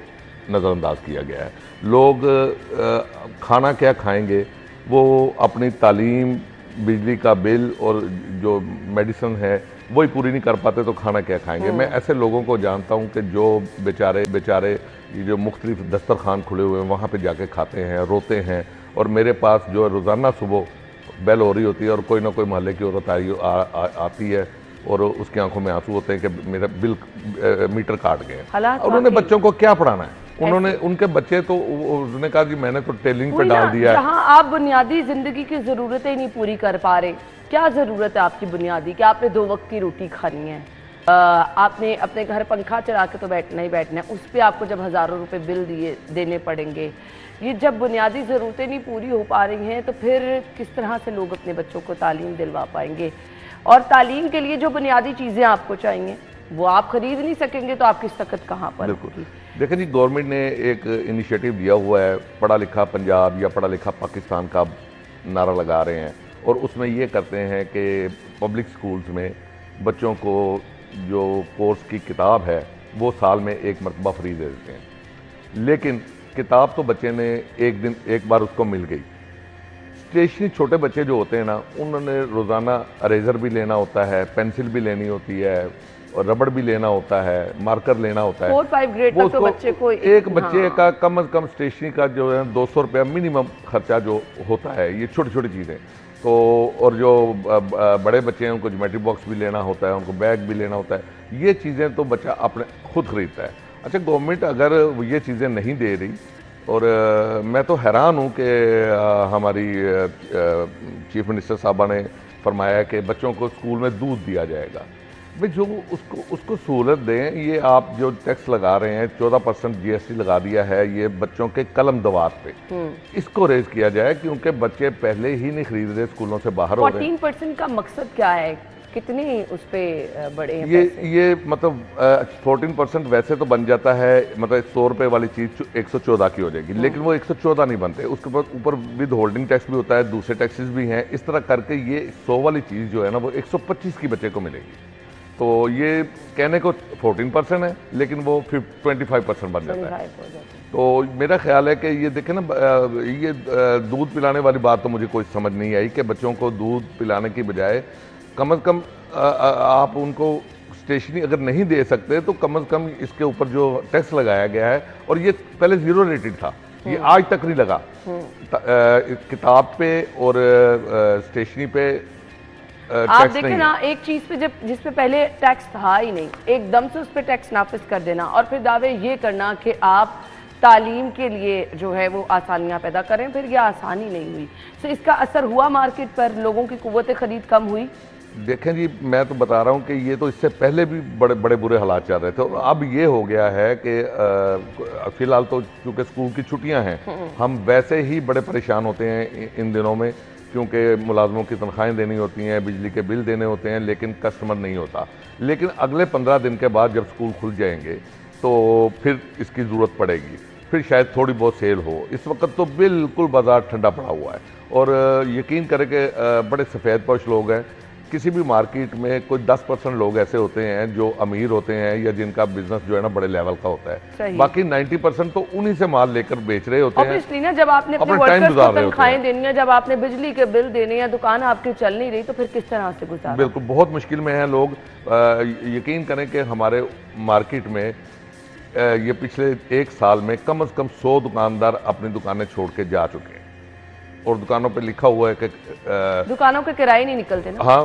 Speaker 9: नज़रअंदाज किया गया है। लोग खाना क्या खाएंगे, वो अपनी तालीम, बिजली का बिल और जो मेडिसिन है वही पूरी नहीं कर पाते तो खाना क्या खाएंगे। मैं ऐसे लोगों को जानता हूं कि जो बेचारे ये जो मुख्तलिफ दस्तरखान खुले हुए हैं वहाँ पे जाके खाते हैं, रोते हैं। और मेरे पास जो रोज़ाना सुबह बेल हो रही होती है और कोई ना कोई मोहल्ले की औरत आती है और उसकी आंखों में आंसू होते हैं कि मेरा बिल मीटर काट गए। उन्होंने बच्चों को क्या पढ़ाना है? उन्होंने उनके बच्चे तो उसने कहा कि मैंने तो टेलिंग पे डाल दिया है।
Speaker 1: जहां आप बुनियादी जिंदगी की जरूरतें नहीं पूरी कर पा रहे, क्या जरूरत है आपकी बुनियादी कि आपने 2 वक्त की रोटी खानी है, आपने अपने घर पंखा चला के तो बैठना ही बैठना है, उस पर आपको जब हज़ारों रुपए बिल देने पड़ेंगे। ये जब बुनियादी ज़रूरतें नहीं पूरी हो पा रही हैं तो फिर किस तरह से लोग अपने बच्चों को तालीम दिलवा पाएंगे? और तालीम के लिए जो बुनियादी चीज़ें आपको चाहिए वो आप खरीद नहीं सकेंगे तो आपकी सख्त कहाँ पर?
Speaker 9: बिल्कुल। देखें जी, गवर्नमेंट ने एक इनिशिएटिव दिया हुआ है, पढ़ा लिखा पंजाब या पढ़ा लिखा पाकिस्तान का नारा लगा रहे हैं, और उसमें ये करते हैं कि पब्लिक स्कूल्स में बच्चों को जो कोर्स की किताब है वो साल में 1 मरतबा फ्री दे देते हैं। लेकिन किताब तो बच्चे ने एक बार उसको मिल गई। स्टेशनरी छोटे बच्चे जो होते हैं ना, उन्होंने रोज़ाना अरेजर भी लेना होता है, पेंसिल भी लेनी होती है और रबड़ भी लेना होता है, मार्कर लेना होता है।
Speaker 1: 4-5 ग्रेड तक तो बच्चे को
Speaker 9: एक बच्चे का कम अज़ कम स्टेशनरी का जो है 200 रुपया मिनिमम खर्चा जो होता है, ये छोटी छोटी चीज़ें। तो और जो बड़े बच्चे हैं उनको ज्योमेट्री बॉक्स भी लेना होता है, उनको बैग भी लेना होता है। ये चीज़ें तो बच्चा अपने खुद खरीदता है। अच्छा, गवर्नमेंट अगर ये चीज़ें नहीं दे रही, और मैं तो हैरान हूँ कि हमारी चीफ मिनिस्टर साहबा ने फरमाया कि बच्चों को स्कूल में दूध दिया जाएगा। भाई जो उसको सहूलत दें। ये आप जो टैक्स लगा रहे हैं 14% GST लगा दिया है ये बच्चों के कलम दवात पे, इसको रेज किया जाए क्योंकि बच्चे पहले ही नहीं खरीद रहे, स्कूलों से बाहर हो रहे हैं।
Speaker 1: 14% का मकसद क्या है? कितनी उस पर बड़े हैं
Speaker 9: ये मतलब 14% वैसे तो बन जाता है, मतलब 100 रुपये वाली चीज़ 114 की हो जाएगी, लेकिन वो 114 नहीं बनते, उसके बाद ऊपर विद होल्डिंग टैक्स भी होता है, दूसरे टैक्सेस भी हैं, इस तरह करके ये 100 वाली चीज़ जो है ना वो 125 की बच्चे को मिलेगी। तो ये कहने को 14% है, लेकिन वो 25% बन जाता है। तो मेरा ख्याल है कि ये देखें ना, ये दूध पिलाने वाली बात तो मुझे कोई समझ नहीं आई कि बच्चों को दूध पिलाने की बजाय कम से कम आप उनको स्टेशनरी अगर नहीं दे सकते तो कम से कम इसके ऊपर जो टैक्स लगाया गया है, और ये पहले 0 रेटेड था, ये आज तक नहीं लगा, किताब पे और स्टेशनरी पे
Speaker 1: आप देखें ना, एक चीज पे जिस पे पहले टैक्स था ही नहीं, एकदम से उस पर टैक्स नाफिज कर देना और फिर दावे ये करना कि आप तालीम के लिए जो है वो आसानियां पैदा करें, फिर ये आसानी नहीं हुई। तो इसका असर हुआ मार्केट पर, लोगों की कुव्वत खरीद कम हुई।
Speaker 9: देखें जी, मैं तो बता रहा हूँ कि ये तो इससे पहले भी बड़े बड़े बुरे हालात चल रहे थे, और अब ये हो गया है कि फिलहाल तो क्योंकि स्कूल की छुट्टियां हैं, हम वैसे ही बड़े परेशान होते हैं इन दिनों में, क्योंकि मुलाजमों की तनख्वाहें देनी होती हैं, बिजली के बिल देने होते हैं, लेकिन कस्टमर नहीं होता। लेकिन अगले 15 दिन के बाद जब स्कूल खुल जाएंगे तो फिर इसकी ज़रूरत पड़ेगी, फिर शायद थोड़ी बहुत सेल हो। इस वक्त तो बिल्कुल बाज़ार ठंडा पड़ा हुआ है, और यकीन करें कि बड़े सफ़ेद पोश लोग हैं। किसी भी मार्केट में कोई 10% लोग ऐसे होते हैं जो अमीर होते हैं या जिनका बिजनेस जो है ना बड़े लेवल का होता है, बाकी 90% तो उन्हीं से माल लेकर बेच रहे होते हैं।
Speaker 1: इसलिए ना, जब आपने अपने वर्कर्स को तनख्वाहें देनी है, जब आपने बिजली के बिल देने हैं, दुकान आपकी चल नहीं रही, तो फिर किस तरह से गुजारा?
Speaker 9: बिल्कुल बहुत मुश्किल में हैं लोग। यकीन करें कि हमारे मार्केट में ये पिछले 1 साल में कम से कम 100 दुकानदार अपनी दुकानें छोड़ के जा चुके हैं, और दुकानों पे लिखा हुआ है कि
Speaker 1: दुकानों के किराए नहीं निकलते ना।
Speaker 9: हाँ,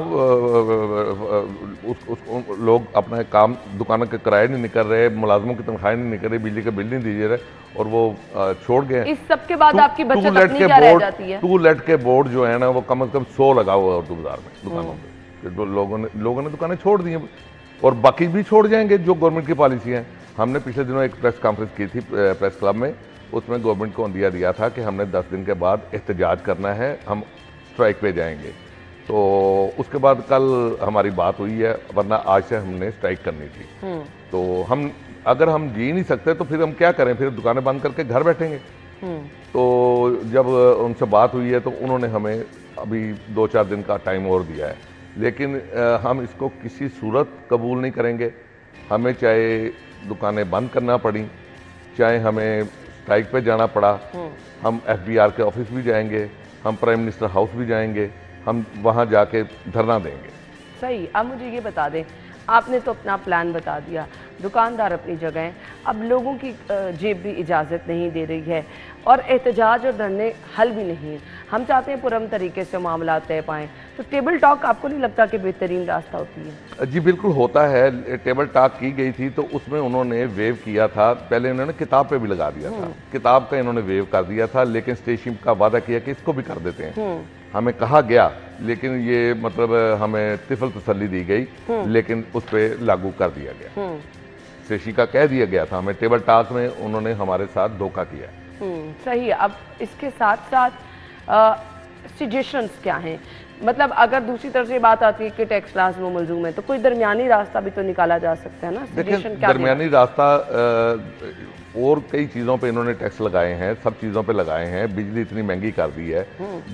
Speaker 9: लोग अपना काम, दुकानों के किराए नहीं निकल रहे, मुलाजमों की तनख्वाहें नहीं निकल रही, बिजली के बिल नहीं दीजिए रहे, और वो छोड़ गए।
Speaker 1: इस सब के बाद आपकी बचत अपनी क्या रह जाती है?
Speaker 9: 2 लेट के बोर्ड जो है ना वो कम से कम 100 लगा हुआ है उर्दू बाजार में दुकानों पे। लोगों ने दुकानें छोड़ दी हैं, और बाकी भी छोड़ जाएंगे जो गवर्नमेंट की पॉलिसी है। हमने पिछले दिनों एक प्रेस कॉन्फ्रेंस की थी प्रेस क्लब में, उसमें गवर्नमेंट को अंदिया दिया था कि हमने 10 दिन के बाद एहतजाज करना है, हम स्ट्राइक पे जाएंगे। तो उसके बाद कल हमारी बात हुई है, वरना आज से हमने स्ट्राइक करनी थी। तो हम अगर हम जी नहीं सकते तो फिर हम क्या करें, फिर दुकानें बंद करके घर बैठेंगे। तो जब उनसे बात हुई है तो उन्होंने हमें अभी 2-4 दिन का टाइम और दिया है, लेकिन हम इसको किसी सूरत कबूल नहीं करेंगे। हमें चाहे दुकानें बंद करना पड़ी, चाहे हमें स्ट्राइक पे जाना पड़ा, हम FBR के ऑफिस भी जाएंगे, हम प्राइम मिनिस्टर हाउस भी जाएंगे, हम वहाँ जाके धरना देंगे।
Speaker 1: सही। अब मुझे ये बता दें, आपने तो अपना प्लान बता दिया, दुकानदार अपनी जगह हैं, अब लोगों की जेब भी इजाज़त नहीं दे रही है, और एहतजाज और धरने हल भी नहीं। हम चाहते हैं पुरअमन तरीके से मामला तय पाएँ, तो टेबल टॉक आपको नहीं लगता कि बेहतरीन रास्ता होती है?
Speaker 9: जी बिल्कुल होता है। टेबल टॉक की गई थी तो उसमें उन्होंने वेव किया था, पहले उन्होंने किताब पे भी लगा दिया था, किताब का इन्होंने वेव कर दिया था, लेकिन स्टेशन का वादा किया कि इसको भी कर देते हैं। हमें कहा गया, लेकिन ये मतलब हमें तिफल तसल्ली दी गई, लेकिन उस पर लागू कर दिया गया। स्टेशन का कह दिया गया था, हमें टेबल टॉक में उन्होंने हमारे साथ धोखा किया।
Speaker 1: सही है। अब इसके साथ साथ सजेशंस क्या हैं? मतलब अगर दूसरी तरफ से बात आती है कि टैक्स लाज़िम व मलज़ूम है, तो कोई दरमियानी रास्ता भी तो निकाला जा सकता है ना?
Speaker 9: देखिए, दरमियानी रास्ता और कई चीज़ों पे इन्होंने टैक्स लगाए हैं, सब चीज़ों पे लगाए हैं। बिजली इतनी महंगी कर दी है,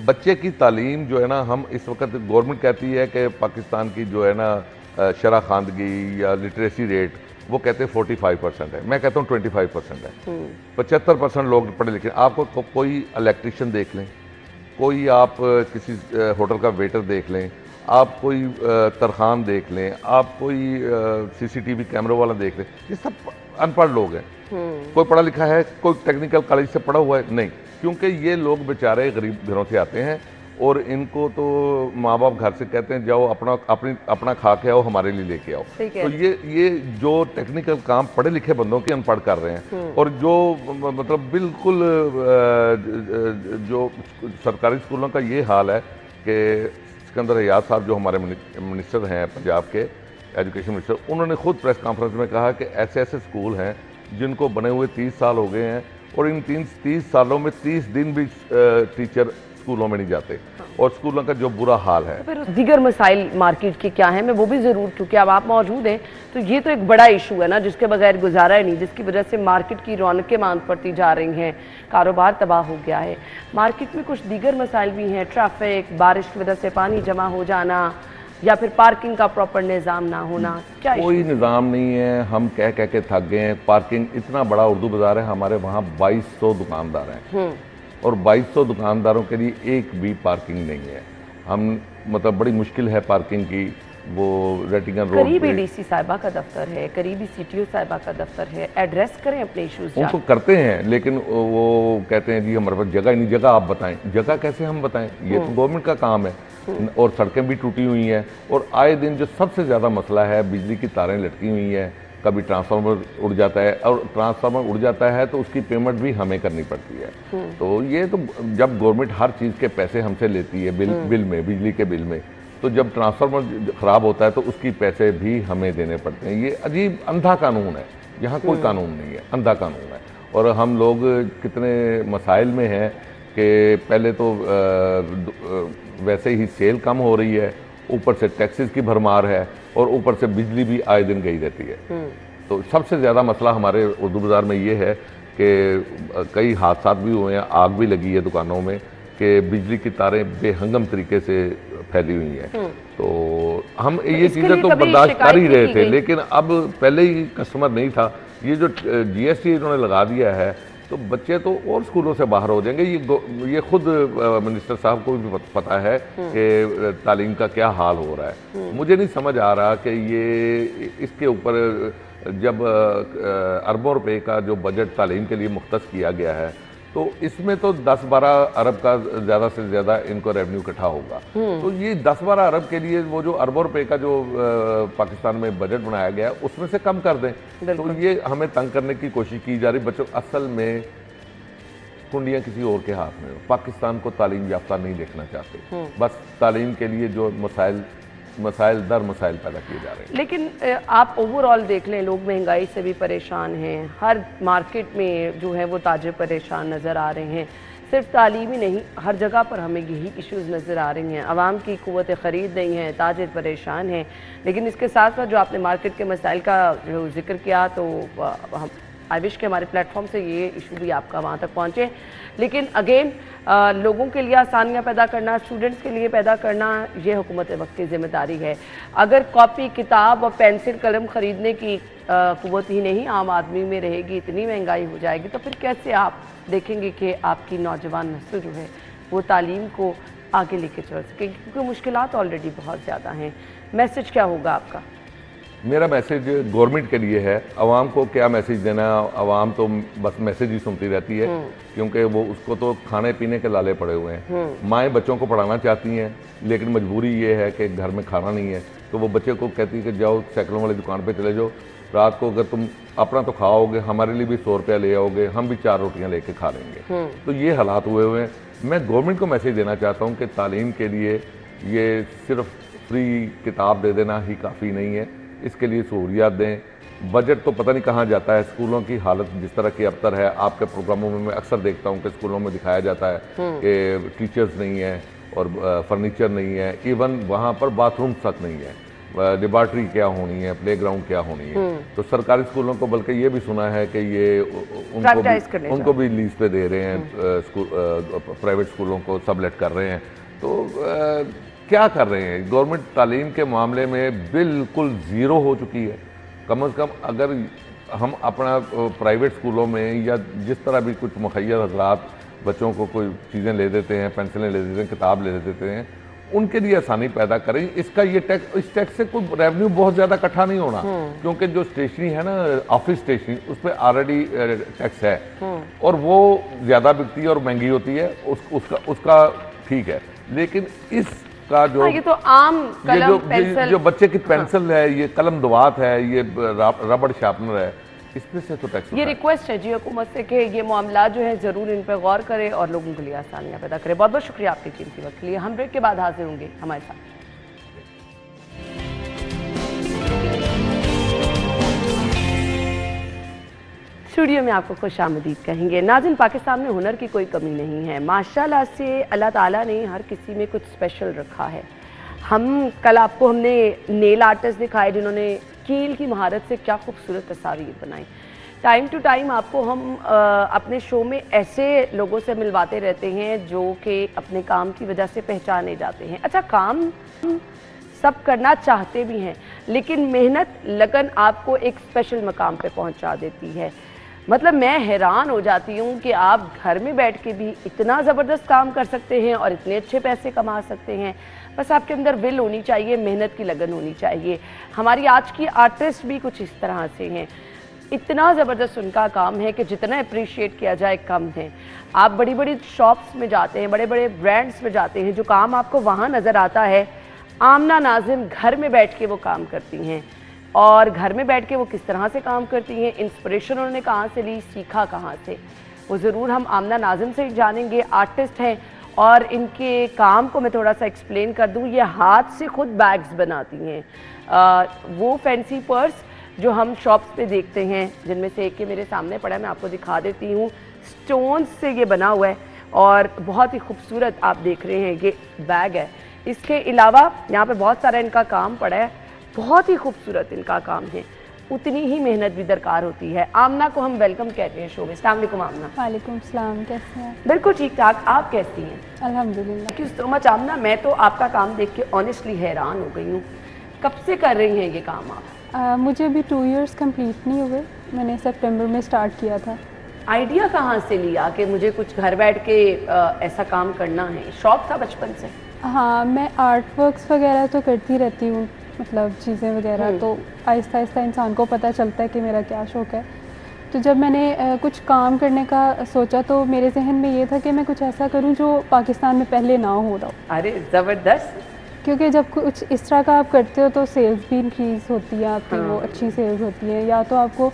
Speaker 9: बच्चे की तालीम जो है ना, हम इस वक्त गवर्नमेंट कहती है कि पाकिस्तान की जो है ना शरह खानदगी या लिटरेसी रेट, वो कहते हैं 45% है, मैं कहता हूँ 25% है। 75% लोग पढ़े लिखे। आपको कोई इलेक्ट्रिशियन देख लें, कोई आप किसी होटल का वेटर देख लें, आप कोई तरखान देख लें, आप कोई CCTV कैमरे वाला देख लें, ये सब अनपढ़ लोग हैं। कोई पढ़ा लिखा है, कोई टेक्निकल कॉलेज से पढ़ा हुआ है नहीं, क्योंकि ये लोग बेचारे गरीब घरों से आते हैं, और इनको तो माँ बाप घर से कहते हैं जाओ अपना खा के आओ, हमारे लिए लेके आओ। तो ये जो टेक्निकल काम पढ़े लिखे बंदों के अनपढ़ कर रहे हैं, और जो मतलब बिल्कुल जो सरकारी स्कूलों का ये हाल है कि सिकंदर हयात साहब जो हमारे मिनिस्टर हैं पंजाब के एजुकेशन मिनिस्टर, उन्होंने खुद प्रेस कॉन्फ्रेंस में कहा कि ऐसे ऐसे स्कूल हैं जिनको बने हुए 30 साल हो गए हैं, और इन 30 सालों में 30 दिन भी टीचर स्कूलों में नहीं जाते और स्कूलों का जो बुरा हाल है।
Speaker 1: फिर दीगर मसाइल मार्केट के क्या है, मैं वो भी ज़रूर, क्योंकि अब आप मौजूद हैं तो ये तो एक बड़ा इशू है ना जिसके बगैर गुजारा है नहीं, जिसकी वजह से मार्केट की रौनकें मांद पड़ती जा रही हैं, कारोबार तबाह हो गया है। मार्केट में कुछ दीगर मसाइल भी हैं, ट्रैफिक, बारिश की वजह से पानी जमा हो जाना, या फिर पार्किंग का प्रॉपर निज़ाम ना होना। क्या
Speaker 9: कोई निज़ाम नहीं है, हम कह कह के थक गए हैं। पार्किंग, इतना बड़ा उर्दू बाज़ार है, हमारे वहाँ 2200 दुकानदार हैं और 2200 दुकानदारों के लिए एक भी पार्किंग नहीं है। हम मतलब बड़ी मुश्किल है पार्किंग की। वो रेटिंगन रोड
Speaker 1: करीबी डीसी साहिबा का दफ्तर है, करीबी सीटीओ साहिबा का दफ्तर है, एड्रेस करें अपने इश्यूज।
Speaker 9: उनको करते हैं लेकिन वो कहते हैं जी हमारे पास जगह ही नहीं। जगह आप बताएं, जगह कैसे हम बताएं, ये तो गवर्नमेंट का काम है। और सड़कें भी टूटी हुई हैं और आए दिन जो सबसे ज़्यादा मसला है, बिजली की तारें लटकी हुई हैं, कभी ट्रांसफार्मर उड़ जाता है और ट्रांसफार्मर उड़ जाता है तो उसकी पेमेंट भी हमें करनी पड़ती है। तो ये तो जब गवर्नमेंट हर चीज़ के पैसे हमसे लेती है बिल में, बिजली के बिल में, तो जब ट्रांसफार्मर ख़राब होता है तो उसकी पैसे भी हमें देने पड़ते हैं। ये अजीब अंधा कानून है, यहाँ कोई कानून नहीं है, अंधा कानून है। और हम लोग कितने मसाइल में हैं कि पहले तो वैसे ही सेल कम हो रही है, ऊपर से टैक्सेस की भरमार है और ऊपर से बिजली भी आए दिन गई रहती है। तो सबसे ज़्यादा मसला हमारे उर्दू बाज़ार में ये है कि कई हादसा भी हुए हैं, आग भी लगी है दुकानों में कि बिजली की तारें बेहंगम तरीके से फैली हुई हैं। तो हम ये चीज़ें तो बर्दाश्त कर ही रहे थे, लेकिन अब पहले ही कस्टमर नहीं था। ये जो GST इन्होंने लगा दिया है तो बच्चे तो और स्कूलों से बाहर हो जाएंगे। ये खुद मिनिस्टर साहब को भी पता है कि तालीम का क्या हाल हो रहा है। मुझे नहीं समझ आ रहा कि ये इसके ऊपर जब अरबों रुपए का जो बजट तालीम के लिए मुख्तस किया गया है तो इसमें तो 10-12 अरब का ज़्यादा से ज़्यादा इनको रेवेन्यू इकट्ठा होगा। तो ये 10-12 अरब के लिए वो जो अरबों रुपए का जो पाकिस्तान में बजट बनाया गया उसमें से कम कर दें। तो ये हमें तंग करने की कोशिश की जा रही। बच्चों असल में कुंडियाँ किसी और के हाथ में हो। पाकिस्तान को तालीम याफ्ता नहीं देखना चाहते, बस तालीम के लिए जो मसाइल दर मसाइल पैदा किए जा रहे हैं।
Speaker 1: लेकिन आप ओवरऑल देख लें, लोग महंगाई से भी परेशान हैं, हर मार्केट में जो है वो ताजिर परेशान नज़र आ रहे हैं। सिर्फ तालीम ही नहीं, हर जगह पर हमें यही इश्यूज़ नज़र आ रही हैं। आवाम की क़ुव्वत ख़रीद नहीं है, ताजिर परेशान हैं। लेकिन इसके साथ साथ जो आपने मार्केट के मसाइल का जो जिक्र किया, तो हम आई विश के हमारे प्लेटफॉर्म से ये इशू भी आपका वहाँ तक पहुँचे। लेकिन अगेन लोगों के लिए आसानियाँ पैदा करना, स्टूडेंट्स के लिए पैदा करना, ये हुकूमत वक्त की ज़िम्मेदारी है। अगर कॉपी किताब और पेंसिल कलम ख़रीदने की क़ुव्वत ही नहीं आम आदमी में रहेगी, इतनी महंगाई हो जाएगी, तो फिर कैसे आप देखेंगे कि आपकी नौजवान नस्ल जो है वो तालीम को आगे लेके चल सकेगी, क्योंकि मुश्किलात ऑलरेडी बहुत ज़्यादा हैं। मैसेज क्या होगा आपका?
Speaker 9: मेरा मैसेज गवर्नमेंट के लिए है। आवाम को क्या मैसेज देना, आवाम तो बस मैसेज ही सुनती रहती है, क्योंकि वो उसको तो खाने पीने के लाले पड़े हुए हैं। माएँ बच्चों को पढ़ाना चाहती हैं लेकिन मजबूरी ये है कि घर में खाना नहीं है, तो वो बच्चे को कहती है कि जाओ साइकिलों वाली दुकान पे चले जाओ, रात को अगर तुम अपना तो खाओगे, हमारे लिए भी 100 रुपया ले आओगे, हम भी 4 रोटियाँ लेके खा लेंगे। तो ये हालात हुए हैं। मैं गवर्नमेंट को मैसेज देना चाहता हूँ कि तालीम के लिए ये सिर्फ फ्री किताब दे देना ही काफ़ी नहीं है, इसके लिए सहूलियात दें। बजट तो पता नहीं कहाँ जाता है। स्कूलों की हालत जिस तरह की अबतर है, आपके प्रोग्रामों में मैं अक्सर देखता हूँ कि स्कूलों में दिखाया जाता है कि टीचर्स नहीं है और फर्नीचर नहीं है, इवन वहाँ पर बाथरूम तक नहीं है। लेबॉर्ट्री क्या होनी है, प्लेग्राउंड क्या होनी है। तो सरकारी स्कूलों को बल्कि ये भी सुना है कि ये उनको भी लीज पे दे रहे हैं, प्राइवेट स्कूलों को सबलेट कर रहे हैं। तो क्या कर रहे हैं? गवर्नमेंट तालीम के मामले में बिल्कुल ज़ीरो हो चुकी है। कम से कम अगर हम अपना प्राइवेट स्कूलों में या जिस तरह भी कुछ मुखैर हजरात बच्चों को कोई चीज़ें ले देते हैं, पेंसिलें ले देते हैं, किताब ले देते हैं, उनके लिए आसानी पैदा करें। इसका ये टैक्स, इस टैक्स से कोई रेवेन्यू बहुत ज़्यादा इकट्ठा नहीं होना, क्योंकि जो स्टेशनरी है ना, ऑफिस स्टेशनरी, उस पर ऑलरेडी टैक्स है और वो ज़्यादा बिकती है और महंगी होती है, उसका ठीक है। लेकिन इस का जो
Speaker 1: ये तो आम कलम,
Speaker 9: पेंसिल, जो बच्चे की पेंसिल है, ये कलम दवात है, ये रबड़ शार्पनर है, इसमें से तो टैक्स।
Speaker 1: ये रिक्वेस्ट है जी हुकूमत से कि ये मामला जो है ज़रूर इन पर गौर करे और लोगों के लिए आसानियाँ पैदा करे। बहुत बहुत शुक्रिया आपके कीमती वक्त के लिए। हम ब्रेक के बाद हाजिर होंगे हमारे साथ। स्टूडियो में आपको खुशामदीद कहेंगे। नाज़रीन, पाकिस्तान में हुनर की कोई कमी नहीं है। माशाल्लाह से अल्लाह ताला ने हर किसी में कुछ स्पेशल रखा है। कल आपको हमने नेल आर्टिस्ट दिखाए जिन्होंने कील की महारत से क्या खूबसूरत तस्वीर बनाई। टाइम टू टाइम आपको हम अपने शो में ऐसे लोगों से मिलवाते रहते हैं जो कि अपने काम की वजह से पहचाने जाते हैं। अच्छा, काम सब करना चाहते भी हैं, लेकिन मेहनत लगन आपको एक स्पेशल मकाम पे पहुंचा देती है। मतलब मैं हैरान हो जाती हूँ कि आप घर में बैठ के भी इतना ज़बरदस्त काम कर सकते हैं और इतने अच्छे पैसे कमा सकते हैं। बस आपके अंदर विल होनी चाहिए, मेहनत की लगन होनी चाहिए। हमारी आज की आर्टिस्ट भी कुछ इस तरह से हैं, इतना ज़बरदस्त उनका काम है कि जितना अप्रिशिएट किया जाए कम है। आप बड़ी बड़ी शॉप्स में जाते हैं, बड़े बड़े ब्रांड्स में जाते हैं, जो काम आपको वहाँ नज़र आता है, आमना नाज़िम घर में बैठ के वो काम करती हैं। और घर में बैठ के वो किस तरह से काम करती हैं, इंस्पिरेशन उन्होंने कहाँ से ली, सीखा कहाँ से, वो ज़रूर हम आमना नाज़िम से जानेंगे। आर्टिस्ट हैं और इनके काम को मैं थोड़ा सा एक्सप्लेन कर दूँ। ये हाथ से खुद बैग्स बनाती हैं। वो फैंसी पर्स जो हम शॉप्स पे देखते हैं, जिनमें से एक के मेरे सामने पड़ा है, मैं आपको दिखा देती हूँ। स्टोन्स से ये बना हुआ है और बहुत ही खूबसूरत आप देख रहे हैं ये बैग है। इसके अलावा यहाँ पे बहुत सारा इनका काम पड़ा है, बहुत ही खूबसूरत इनका काम है। उतनी ही मेहनत भी दरकार होती है। आमना को हम वेलकम कहते हैं शो में। अस्सलाम वालेकुम आमना।
Speaker 10: वालेकुम सलाम, कैसे हैं?
Speaker 1: बिल्कुल ठीक ठाक, आप कैसी हैं?
Speaker 10: अल्हम्दुलिल्लाह।
Speaker 1: थैंक यू सो मच आमना। मैं तो आपका काम देख के ऑनेस्टली हैरान हो गई हूँ। कब से कर रही हैं ये काम आप?
Speaker 10: मुझे अभी 2 इयर्स कंप्लीट नहीं हुए, मैंने सितंबर में स्टार्ट किया था।
Speaker 1: आइडिया कहाँ से लिया कि मुझे कुछ घर बैठ के ऐसा काम करना है? शौक था बचपन से?
Speaker 10: हाँ, मैं आर्ट वर्क्स वगैरह तो करती रहती हूँ, मतलब चीज़ें वगैरह, तो आहिस्ता आहिस्ता इंसान को पता चलता है कि मेरा क्या शौक़ है। तो जब मैंने कुछ काम करने का सोचा तो मेरे जहन में ये था कि मैं कुछ ऐसा करूँ जो पाकिस्तान में पहले ना हो रहा हो।
Speaker 1: अरे ज़बरदस्त!
Speaker 10: क्योंकि जब कुछ इस तरह का आप करते हो तो सेल्स भी इंक्रीज़ होती है आपकी, वो अच्छी सेल्स होती है। या तो आपको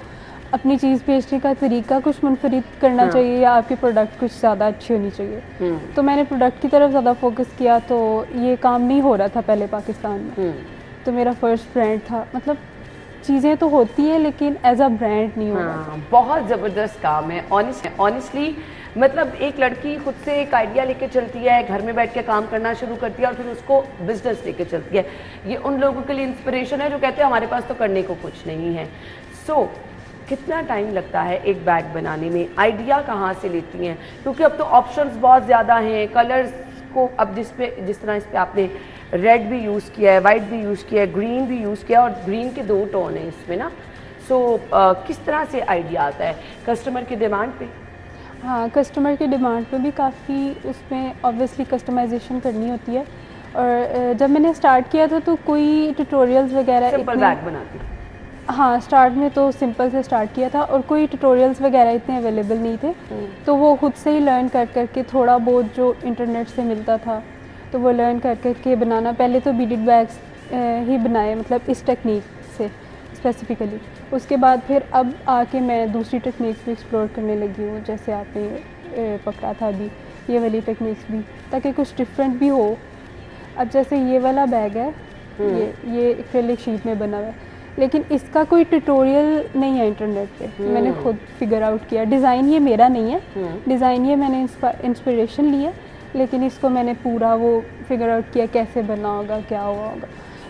Speaker 10: अपनी चीज़ बेचने का तरीका कुछ मुनफरिद करना चाहिए, या आपकी प्रोडक्ट कुछ ज़्यादा अच्छी होनी चाहिए। तो मैंने प्रोडक्ट की तरफ ज़्यादा फोकस किया, तो ये काम नहीं हो रहा था पहले पाकिस्तान में। तो मेरा फर्स्ट ब्रांड था। मतलब चीज़ें तो होती हैं लेकिन एज अ ब्रांड नहीं हो रहा।
Speaker 1: बहुत ज़बरदस्त काम है ऑनेस्टली। मतलब एक लड़की खुद से एक आइडिया लेके चलती है, घर में बैठ के काम करना शुरू करती है और फिर उसको बिजनेस लेके चलती है। ये उन लोगों के लिए इंस्पिरेशन है जो कहते हैं हमारे पास तो करने को कुछ नहीं है। सो कितना टाइम लगता है एक बैग बनाने में? आइडिया कहाँ से लेती हैं? क्योंकि अब तो ऑप्शंस बहुत ज़्यादा हैं। कलर्स को अब जिस तरह इस पर आपने रेड भी यूज़ किया है, वाइट भी यूज़ किया है, ग्रीन भी यूज़ किया है, और ग्रीन के 2 टोन हैं इसमें ना। सो किस तरह से आइडिया आता है? कस्टमर की डिमांड पे?
Speaker 10: हाँ, कस्टमर की डिमांड पे भी काफ़ी उसमें ऑब्वियसली कस्टमाइजेशन करनी होती है। और जब मैंने स्टार्ट किया था तो कोई ट्यूटोरियल्स वगैरह
Speaker 1: सिंपल बैग बनाती?
Speaker 10: हाँ, स्टार्ट में तो सिंपल से स्टार्ट किया था और कोई ट्यूटोरियल्स वगैरह इतने अवेलेबल नहीं थे। तो वो खुद से ही लर्न कर करके थोड़ा बहुत जो इंटरनेट से मिलता था तो वो लर्न कर करके बनाना। पहले तो बीडेड बैग्स ही बनाए, मतलब इस टेक्निक से स्पेसिफ़िकली। उसके बाद फिर अब आके मैं दूसरी टेक्निक्स भी एक्सप्लोर करने लगी हूँ, जैसे आपने पकड़ा था अभी, ये वाली टेक्निक्स भी, ताकि कुछ डिफरेंट भी हो। अब जैसे ये वाला बैग है, ये एक्रेलिक शीट में बना हुआ है, लेकिन इसका कोई ट्यूटोरियल नहीं है इंटरनेट पे। मैंने खुद फिगर आउट किया। डिज़ाइन ये मेरा नहीं है, डिज़ाइन ये मैंने इंस्पिरेशन ली है, लेकिन इसको मैंने पूरा वो फिगर आउट किया कैसे बना होगा, क्या हुआ होगा।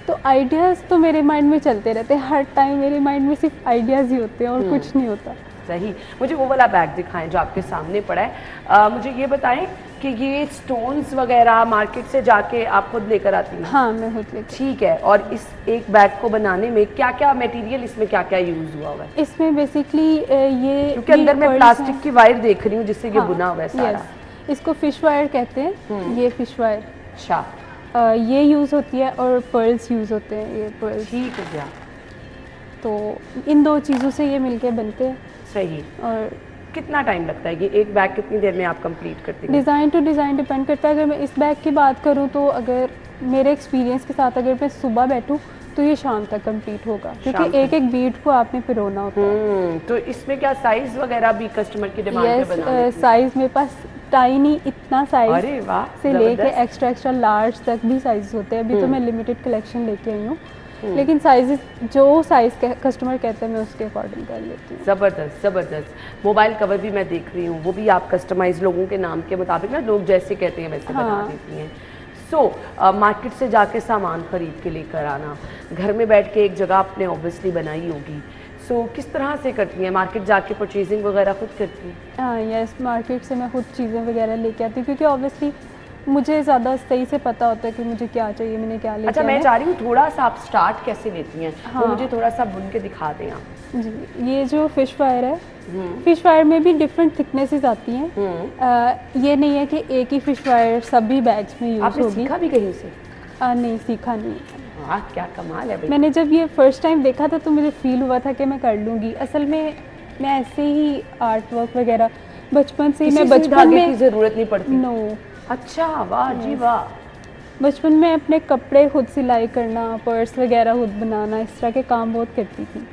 Speaker 10: तो आइडियाज़ तो मेरे माइंड में चलते रहते हैं, हर टाइम मेरे माइंड में सिर्फ आइडियाज़ ही होते हैं और कुछ नहीं होता।
Speaker 1: सही। मुझे वो वाला बैग दिखाएं जो आपके सामने पड़ा है। मुझे ये बताएं कि ये स्टोन्स वगैरह मार्केट से जाके आप खुद लेकर आती हैं?
Speaker 10: हाँ, मैं खुद लेकर।
Speaker 1: ठीक है। और इस एक बैग को बनाने में क्या क्या मटेरियल, इसमें क्या क्या यूज़ हुआ हुआ है?
Speaker 10: इसमें बेसिकली ये,
Speaker 1: क्योंकि अंदर मैं प्लास्टिक की वायर देख रही हूँ जिससे ये बुना हुआ है सारा।
Speaker 10: इसको फिश वायर कहते हैं, ये फिश वायर।
Speaker 1: अच्छा।
Speaker 10: ये यूज़ होती है और पर्ल्स यूज़ होते हैं, ये पर्ल्स।
Speaker 1: ठीक है क्या?
Speaker 10: तो इन 2 चीज़ों से ये मिलके बनते हैं।
Speaker 1: सही।
Speaker 10: और
Speaker 1: कितना टाइम लगता है कि एक बैग कितनी देर में आप कंप्लीट करती हैं?
Speaker 10: डिज़ाइन टू डिज़ाइन डिपेंड करता है। अगर मैं इस बैग की बात करूँ तो अगर मेरे एक्सपीरियंस के साथ अगर मैं सुबह बैठूँ तो ये शाम तक कंप्लीट होगा, क्योंकि एक एक बीट को आपने पिरोना होता है।
Speaker 1: तो इसमें क्या साइज़ वगैरह भी कस्टमर की डिमांड पे बनाने?
Speaker 10: साइज़ मेरे पास टाइनी इतना साइज़
Speaker 1: अरे वाह,
Speaker 10: से लेके एक्स्ट्रा लार्ज तक भी साइज़ होते हैं। अभी तो मैं लिमिटेड कलेक्शन लेके आई हूँ, लेकिन साइज जो साइज़ कस्टमर कहते हैं मैं उसके अकॉर्डिंग कर लेती हूँ।
Speaker 1: ज़बरदस्त ज़बरदस्त। मोबाइल कवर भी मैं देख रही हूँ, वो भी आप कस्टमाइज लोगों के नाम के मुताबिक ना, लोग जैसे कहते हैं वैसे बना देती हैं। मार्केट से जाके सामान खरीद के लेकर आना, घर में बैठ के एक जगह आपने ऑब्वियसली बनाई होगी, किस तरह से करती हैं? मार्केट जाके परचेजिंग वगैरह खुद करती हैं?
Speaker 10: हाँ यस, मार्केट से मैं खुद चीज़ें वगैरह लेके आती हूँ, क्योंकि ऑब्वियसली मुझे ज़्यादा सही से पता होता है कि मुझे क्या चाहिए, मैंने क्या लेके।
Speaker 1: अच्छा, मैं चाह रही हूँ थोड़ा सा आप स्टार्ट कैसे लेती हैं,
Speaker 10: हाँ।
Speaker 1: वो मुझे थोड़ा सा बुन के दिखा दें आप।
Speaker 10: जी, ये जो फ़िश फायर है, फ़िश फायर में भी डिफरेंट थिकनेसेस आती हैं। ये नहीं है कि एक ही फ़िश फायर सभी बैग्स में यूज़ होगी।
Speaker 1: आपने सीखा भी कहीं से?
Speaker 10: नहीं, सीखा नहीं।
Speaker 1: वाह, क्या कमाल है भाई।
Speaker 10: मैंने जब ये फर्स्ट टाइम देखा था तो मुझे फील हुआ था कि मैं कर लूँगी। असल में मैं ऐसे ही आर्ट वर्क वगैरह बचपन से ही, मैं बचपन में
Speaker 1: की ज़रूरत नहीं पड़ती।
Speaker 10: नो।
Speaker 1: अच्छा, वाह जी वाह।
Speaker 10: बचपन में अपने कपड़े खुद सिलाई करना, पर्स वगैरह खुद बनाना, इस तरह के काम बहुत करती थी।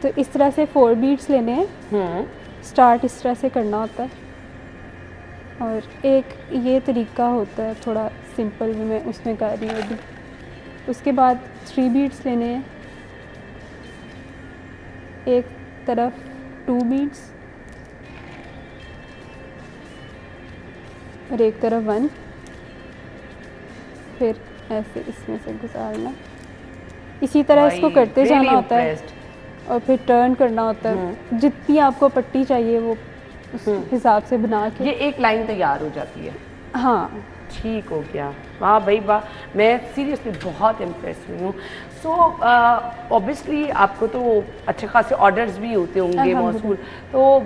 Speaker 10: तो इस तरह से 4 बीट्स लेने हैं, स्टार्ट इस तरह से करना होता है, और एक ये तरीका होता है थोड़ा सिंपल में, मैं उसमें कर रही हूँ अभी। उसके बाद 3 बीट्स लेने हैं, एक तरफ 2 बीट्स और एक तरफ 1, फिर ऐसे इसमें से गुजारना, इसी तरह इसको करते जाना होता है, और फिर टर्न करना होता है। जितनी आपको पट्टी चाहिए वो उस हिसाब से बना के
Speaker 1: ये एक लाइन तैयार हो जाती है।
Speaker 10: हाँ,
Speaker 1: ठीक हो गया। वाह भाई वाह, मैं सीरियसली बहुत इम्प्रेस हुई हूँ। ऑब्वियसली आपको तो अच्छे खासे ऑर्डर्स भी होते होंगे मौसूल, तो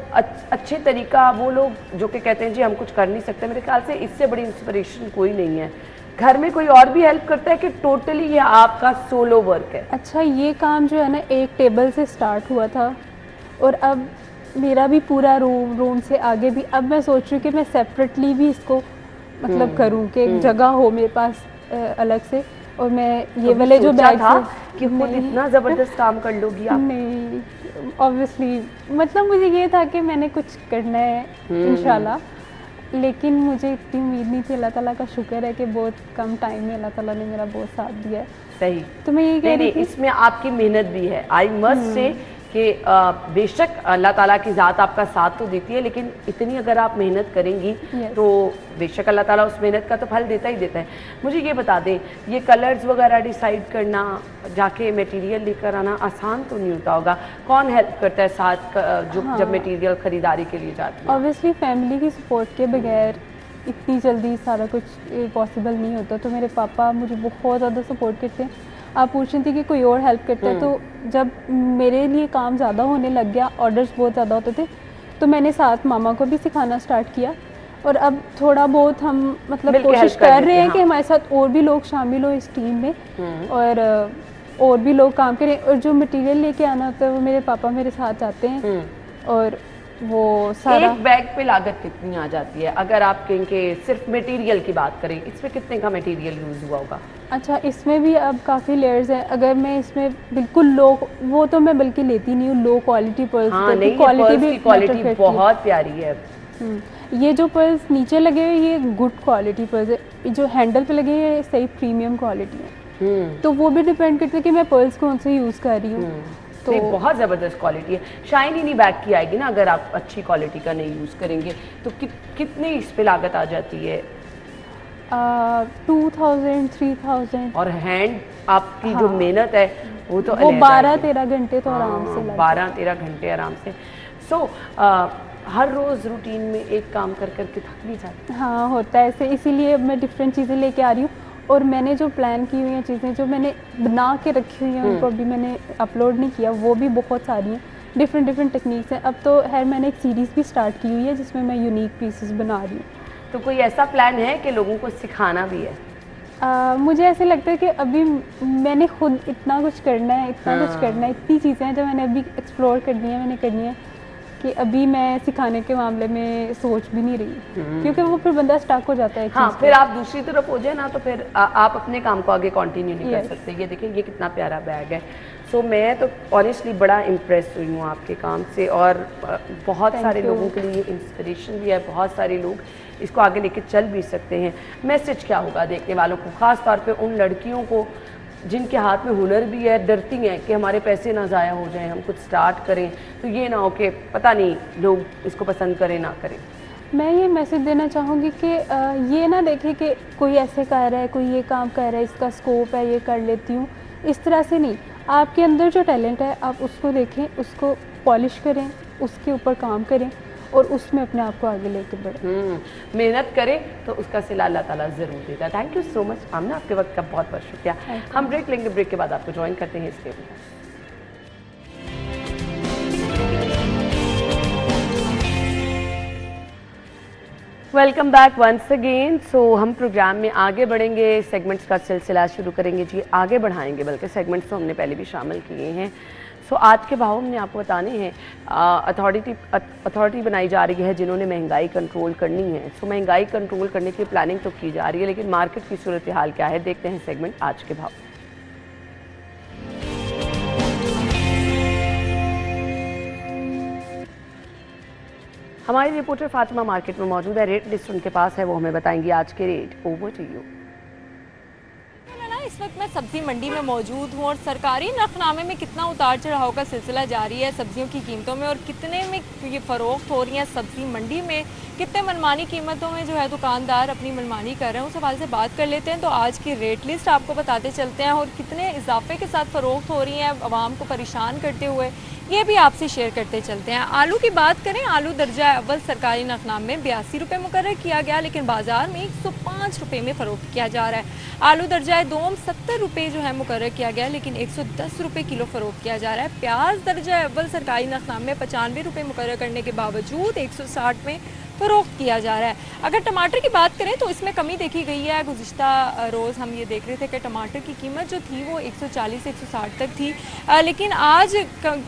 Speaker 1: अच्छे तरीका वो लोग जो कि कहते हैं जी हम कुछ कर नहीं सकते, मेरे ख्याल से इससे बड़ी इंस्पिरेशन कोई नहीं है। घर में कोई और भी हेल्प करता है कि टोटली ये आपका सोलो वर्क है?
Speaker 10: अच्छा, ये काम जो है ना एक टेबल से स्टार्ट हुआ था, और अब मेरा भी पूरा रूम से आगे भी, अब मैं सोच रही हूँ कि मैं सेपरेटली भी इसको मतलब करूँ कि एक जगह हो मेरे पास अलग से, और मैं ये वाले जो बैग
Speaker 1: था कि खुद इतना ज़बरदस्त काम कर लोगी आप?
Speaker 10: नहीं, ऑब्वियसली मतलब मुझे ये था कि मैंने कुछ करना है इंशाल्लाह, लेकिन मुझे इतनी उम्मीद नहीं थी। अल्लाह ताला का शुक्र है कि बहुत कम टाइम में अल्लाह ताला ने मेरा बहुत साथ दिया है।
Speaker 1: सही।
Speaker 10: तो मैं ये कह रही थी,
Speaker 1: इसमें आपकी मेहनत भी है। आई मस्ट से कि बेशक अल्लाह ताला की ज़ात आपका साथ तो देती है, लेकिन इतनी अगर आप मेहनत करेंगी तो बेशक अल्लाह ताला उस मेहनत का तो फल देता ही देता है। मुझे ये बता दें, ये कलर्स वगैरह डिसाइड करना, जाके मटेरियल लेकर आना आसान तो नहीं होता होगा? कौन हेल्प करता है साथ जब मटेरियल ख़रीदारी के लिए जाती है?
Speaker 10: ऑब्वियसली फैमिली की सपोर्ट के बगैर इतनी जल्दी सारा कुछ पॉसिबल नहीं होता। तो मेरे पापा मुझे बहुत ज़्यादा सपोर्ट करते हैं। आप पूछ रही थी कि कोई और हेल्प करता है, तो जब मेरे लिए काम ज़्यादा होने लग गया, ऑर्डर्स बहुत ज़्यादा होते थे, तो मैंने साथ मामा को भी सिखाना स्टार्ट किया, और अब थोड़ा बहुत हम मतलब कोशिश कर रहे हैं कि हमारे साथ और भी लोग शामिल हो इस टीम में, और भी लोग काम करें। और जो मटेरियल लेके आना होता है वो मेरे पापा मेरे साथ आते हैं, और वो सारा।
Speaker 1: एक बैग पे लागत कितनी आ जाती है अगर आप कहें कि सिर्फ मटेरियल की बात करें? इसमें कितने का मटेरियल यूज़ हुआ होगा?
Speaker 10: अच्छा, इसमें भी अब काफ़ी लेयर्स हैं। अगर मैं इसमें बिल्कुल लो, वो तो मैं बल्कि लेती नहीं हूँ, लो क्वालिटी पर्ल्स।
Speaker 1: हाँ, नहीं, क्वालिटी बहुत प्यारी है।
Speaker 10: ये जो पर्ल्स नीचे लगे हुए ये गुड क्वालिटी पर्ल्स है, जो हैंडल पे लगे हैं सही प्रीमियम क्वालिटी है। तो वो भी डिपेंड करता है कि मैं पर्ल्स कौन से यूज़ कर रही हूँ।
Speaker 1: तो बहुत ज़बरदस्त क्वालिटी है, शाइन ही नहीं बैग की आएगी ना अगर आप अच्छी क्वालिटी का नहीं यूज़ करेंगे। तो कितनी इस पे लागत आ जाती है?
Speaker 10: 2000 3000।
Speaker 1: और हैंड आपकी जो मेहनत है वो तो
Speaker 10: 12-13 घंटे तो आराम से लगते हैं।
Speaker 1: 12-13 घंटे आराम से। हर रोज़ रूटीन में एक काम कर करके थक नहीं जाती?
Speaker 10: हाँ, होता है ऐसे, इसीलिए मैं डिफरेंट चीज़ें लेके आ रही हूँ। और मैंने जो प्लान की हुई हैं चीज़ें जो मैंने बना के रखी हुई हैं उनको अभी मैंने अपलोड नहीं किया, वो भी बहुत सारी हैं, डिफरेंट टेक्निक्स हैं। अब तो खैर मैंने एक सीरीज़ भी स्टार्ट की हुई है जिसमें मैं यूनिक पीसेस बना रही हूँ।
Speaker 1: तो कोई ऐसा प्लान है कि लोगों को सिखाना भी है?
Speaker 10: मुझे ऐसे लगता है कि अभी मैंने खुद इतना कुछ करना है, इतनी चीज़ें हैं जो मैंने अभी एक्सप्लोर करनी है, मैंने करनी है, कि अभी मैं सिखाने के मामले में सोच भी नहीं रही, क्योंकि वो फिर बंदा स्टक हो जाता है।
Speaker 1: हाँ, फिर आप दूसरी तरफ हो जाए ना तो फिर आप अपने काम को आगे कंटिन्यू नहीं कर सकते। ये देखिए, ये कितना प्यारा बैग है। मैं तो ऑनेस्टली बड़ा इम्प्रेस हुई हूँ आपके काम से, और बहुत सारे लोगों के लिए इंस्पिरेशन भी है। बहुत सारे लोग इसको आगे लेके चल भी सकते हैं। मैसेज क्या होगा देखने वालों को, ख़ास तौर पे उन लड़कियों को जिनके हाथ में हुनर भी है डरती हैं कि हमारे पैसे ना ज़ाया हो जाएं, हम कुछ स्टार्ट करें तो ये ना हो कि पता नहीं लोग इसको पसंद करें ना करें।
Speaker 10: मैं ये मैसेज देना चाहूँगी कि ये ना देखें कि कोई ऐसे कर रहा है, कोई ये काम कर रहा है, इसका स्कोप है, ये कर लेती हूँ, इस तरह से नहीं। आपके अंदर जो टैलेंट है आप उसको देखें, उसको पॉलिश करें, उसके ऊपर काम करें और उसमें अपने आप को आगे लेकर बढ़ें।
Speaker 1: मेहनत करें तो उसका सिला अल्लाह ताला ज़रूर देता है। थैंक यू सो मच आमना, आपके वक्त का बहुत बहुत शुक्रिया। हम ब्रेक लेंगे, ब्रेक के बाद आपको ज्वाइन करते हैं इसके लिए। Welcome back once again. So हम प्रोग्राम में आगे बढ़ेंगे, सेगमेंट्स का सिलसिला शुरू करेंगे जी, आगे बढ़ाएंगे, बल्कि सेगमेंट्स तो हमने पहले भी शामिल किए हैं। सो आज के भाव हमने आपको बताने हैं। अथॉरिटी बनाई जा रही है जिन्होंने महंगाई कंट्रोल करनी है। सो महंगाई कंट्रोल करने की प्लानिंग तो की जा रही है, लेकिन मार्केट की सूरत हाल क्या है, देखते हैं सेगमेंट आज के भाव। हमारी रिपोर्टर फातिमा मार्केट में मौजूद है, रेट लिस्ट उनके पास है, वो हमें बताएंगी आज के रेट। Over to you.
Speaker 11: इस वक्त मैं सब्जी मंडी में मौजूद हूँ और सरकारी नखनामे में कितना उतार चढ़ाव का सिलसिला जारी है सब्जियों की कीमतों में, और कितने में ये फ़रोख्त हो रही हैं सब्जी मंडी में, कितने मनमानी कीमतों में जो है दुकानदार अपनी मनमानी कर रहे हैं, उस हवाले से बात कर लेते हैं। तो आज की रेट लिस्ट आपको बताते चलते हैं और कितने इजाफे के साथ फ़रोख्त हो रही हैं आवाम को परेशान करते हुए, ये भी आपसे शेयर करते चलते हैं। आलू की बात करें, आलू दर्जा अव्वल सरकारी नखनाम में 82 रुपये मुकर्रर किया गया, लेकिन बाजार में 105 रुपये में फ़रोख्त किया जा रहा है। आलू दर्जा दोम 70 रुपये जो है मुकर्रर किया गया, लेकिन 110 रुपये किलो फ़रोख्त किया जा रहा है। प्याज दर्जा अव्वल सरकारी नखनाम में 95 रुपये मुकर्रर करने के बावजूद 160 में फ़रोख्त किया जा रहा है। अगर टमाटर की बात करें तो इसमें कमी देखी गई है। गुज़िश्ता रोज़ हम ये देख रहे थे कि टमाटर की कीमत जो थी वो 140 से 160 तक थी, लेकिन आज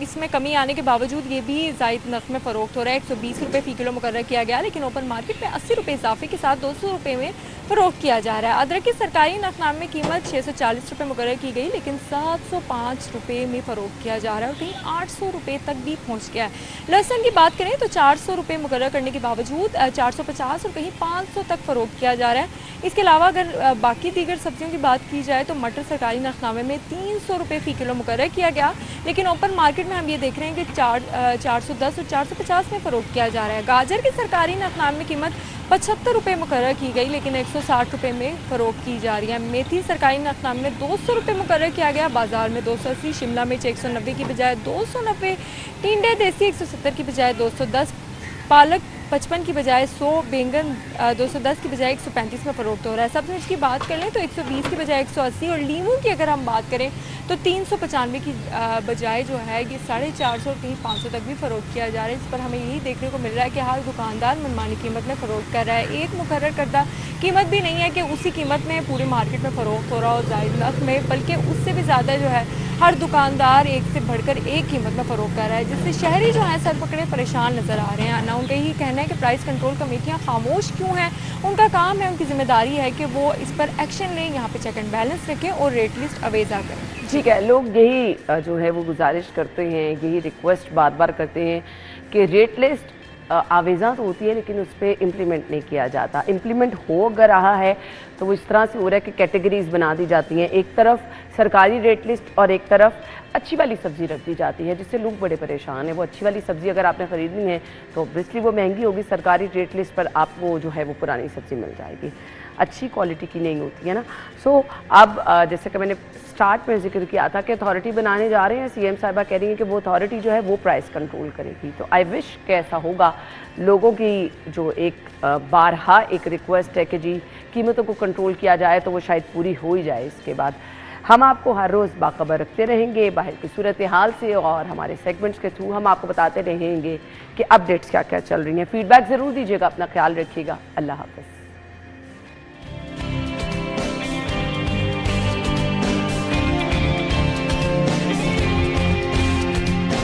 Speaker 11: इसमें कमी आने के बावजूद ये भी ज़ायद नर्ख में फ़रोख्त हो रहा है। 120 रुपये फ़ी किलो मुकर्रर किया गया, लेकिन ओपन मार्केट में 80 रुपये इजाफे के साथ 200 रुपये में फ़रोख्त किया जा रहा है। अदरक की सरकारी नखनाम में कीमत 640 रुपये मुकर्रर की गई, लेकिन 705 रुपये में फ़रोख्त किया जा रहा है और कहीं 800 रुपये तक भी पहुँच गया है। लहसुन की बात करें तो 400 रुपये मुकर्रर करने के बावजूद 450 रुपये ही 500 तक फ़रोख्त किया जा रहा है। इसके अलावा अगर बाकी दीगर सब्जियों की बात की जाए तो मटर सरकारी नखनामे में 300 रुपये फ़ी किलो मुकर्रर किया गया, लेकिन ओपन मार्केट में हम ये देख रहे हैं कि 410 और 450 में फ़रोख्त किया जा रहा है। गाजर की सरकारी नखनाम में कीमत 75 रुपये मुकर्रर की गई, लेकिन 160 रुपये में फ़रोख्त की जा रही है। मेथी सरकारी नखनाम में 200 रुपये मुकर्रर किया गया, बाजार में 280, शिमला मिर्च 190 की बजाय 290, टिंडे देसी 170 की बजाय 210, पालक 55 की बजाय 100, बैंगन 210 की बजाय 135 में फ़रोख्त हो रहा है। सब्ज़ी मिर्च की बात कर लें तो 120 की बजाय 180, और लीमू की अगर हम बात करें तो 395 की बजाय जो है ये 450 और कहीं 500 तक भी फ़रोख्त किया जा रहा है। इस पर हमें यही देखने को मिल रहा है कि हर दुकानदार मनमानी कीमत में फ़रोख्त कर रहा है। एक मुकर्रर करदा कीमत भी नहीं है कि उसी कीमत में पूरे मार्केट में फ़रोख्त हो रहा हो जायज़ नर्ख में, बल्कि उससे भी ज़्यादा जो है हर दुकानदार एक से बढ़कर एक कीमत में फ़रोख्त कर रहा है, जिससे शहरी जो हैं सर पकड़े परेशान नज़र आ रहे हैं। ना उनका यही कहना है कि प्राइस कंट्रोल कमेटियाँ खामोश क्यों हैं, उनका काम है, उनकी जिम्मेदारी है कि वो इस पर एक्शन लें, यहाँ पे चेक एंड बैलेंस रखें और रेट लिस्ट अवेजा करें।
Speaker 1: ठीक है, लोग यही जो है वो गुजारिश करते हैं, यही रिक्वेस्ट बार बार करते हैं कि रेट लिस्ट आवेज़ा तो होती है लेकिन उस पर इम्प्लीमेंट नहीं किया जाता। इम्प्लीमेंट हो अगर रहा है तो वो इस तरह से हो रहा है कि कैटेगरीज बना दी जाती हैं, एक तरफ सरकारी रेट लिस्ट और एक तरफ अच्छी वाली सब्ज़ी रख दी जाती है, जिससे लोग बड़े परेशान हैं। वो अच्छी वाली सब्ज़ी अगर आपने ख़रीदनी है तो ऑब्वियसली वो महंगी होगी, सरकारी रेट लिस्ट पर आपको जो है वो पुरानी सब्ज़ी मिल जाएगी, अच्छी क्वालिटी की नहीं होती है ना। सो अब जैसे कि मैंने स्टार्ट में जिक्र किया था कि अथॉरिटी बनाने जा रहे हैं, सीएम साहिबा कह रही हैं कि वो अथॉरिटी जो है वो प्राइस कंट्रोल करेगी। तो आई विश कि ऐसा होगा। लोगों की जो एक बारहा एक रिक्वेस्ट है कि जी कीमतों को कंट्रोल किया जाए, तो वो शायद पूरी हो ही जाए। इसके बाद हम आपको हर रोज़ बाखबर रखते रहेंगे बाहर की सूरत हाल से, और हमारे सेगमेंट्स के थ्रू हम आपको बताते रहेंगे कि अपडेट्स क्या क्या चल रही हैं। फीडबैक ज़रूर दीजिएगा, अपना ख्याल रखिएगा। अल्लाह हाफ़िज़।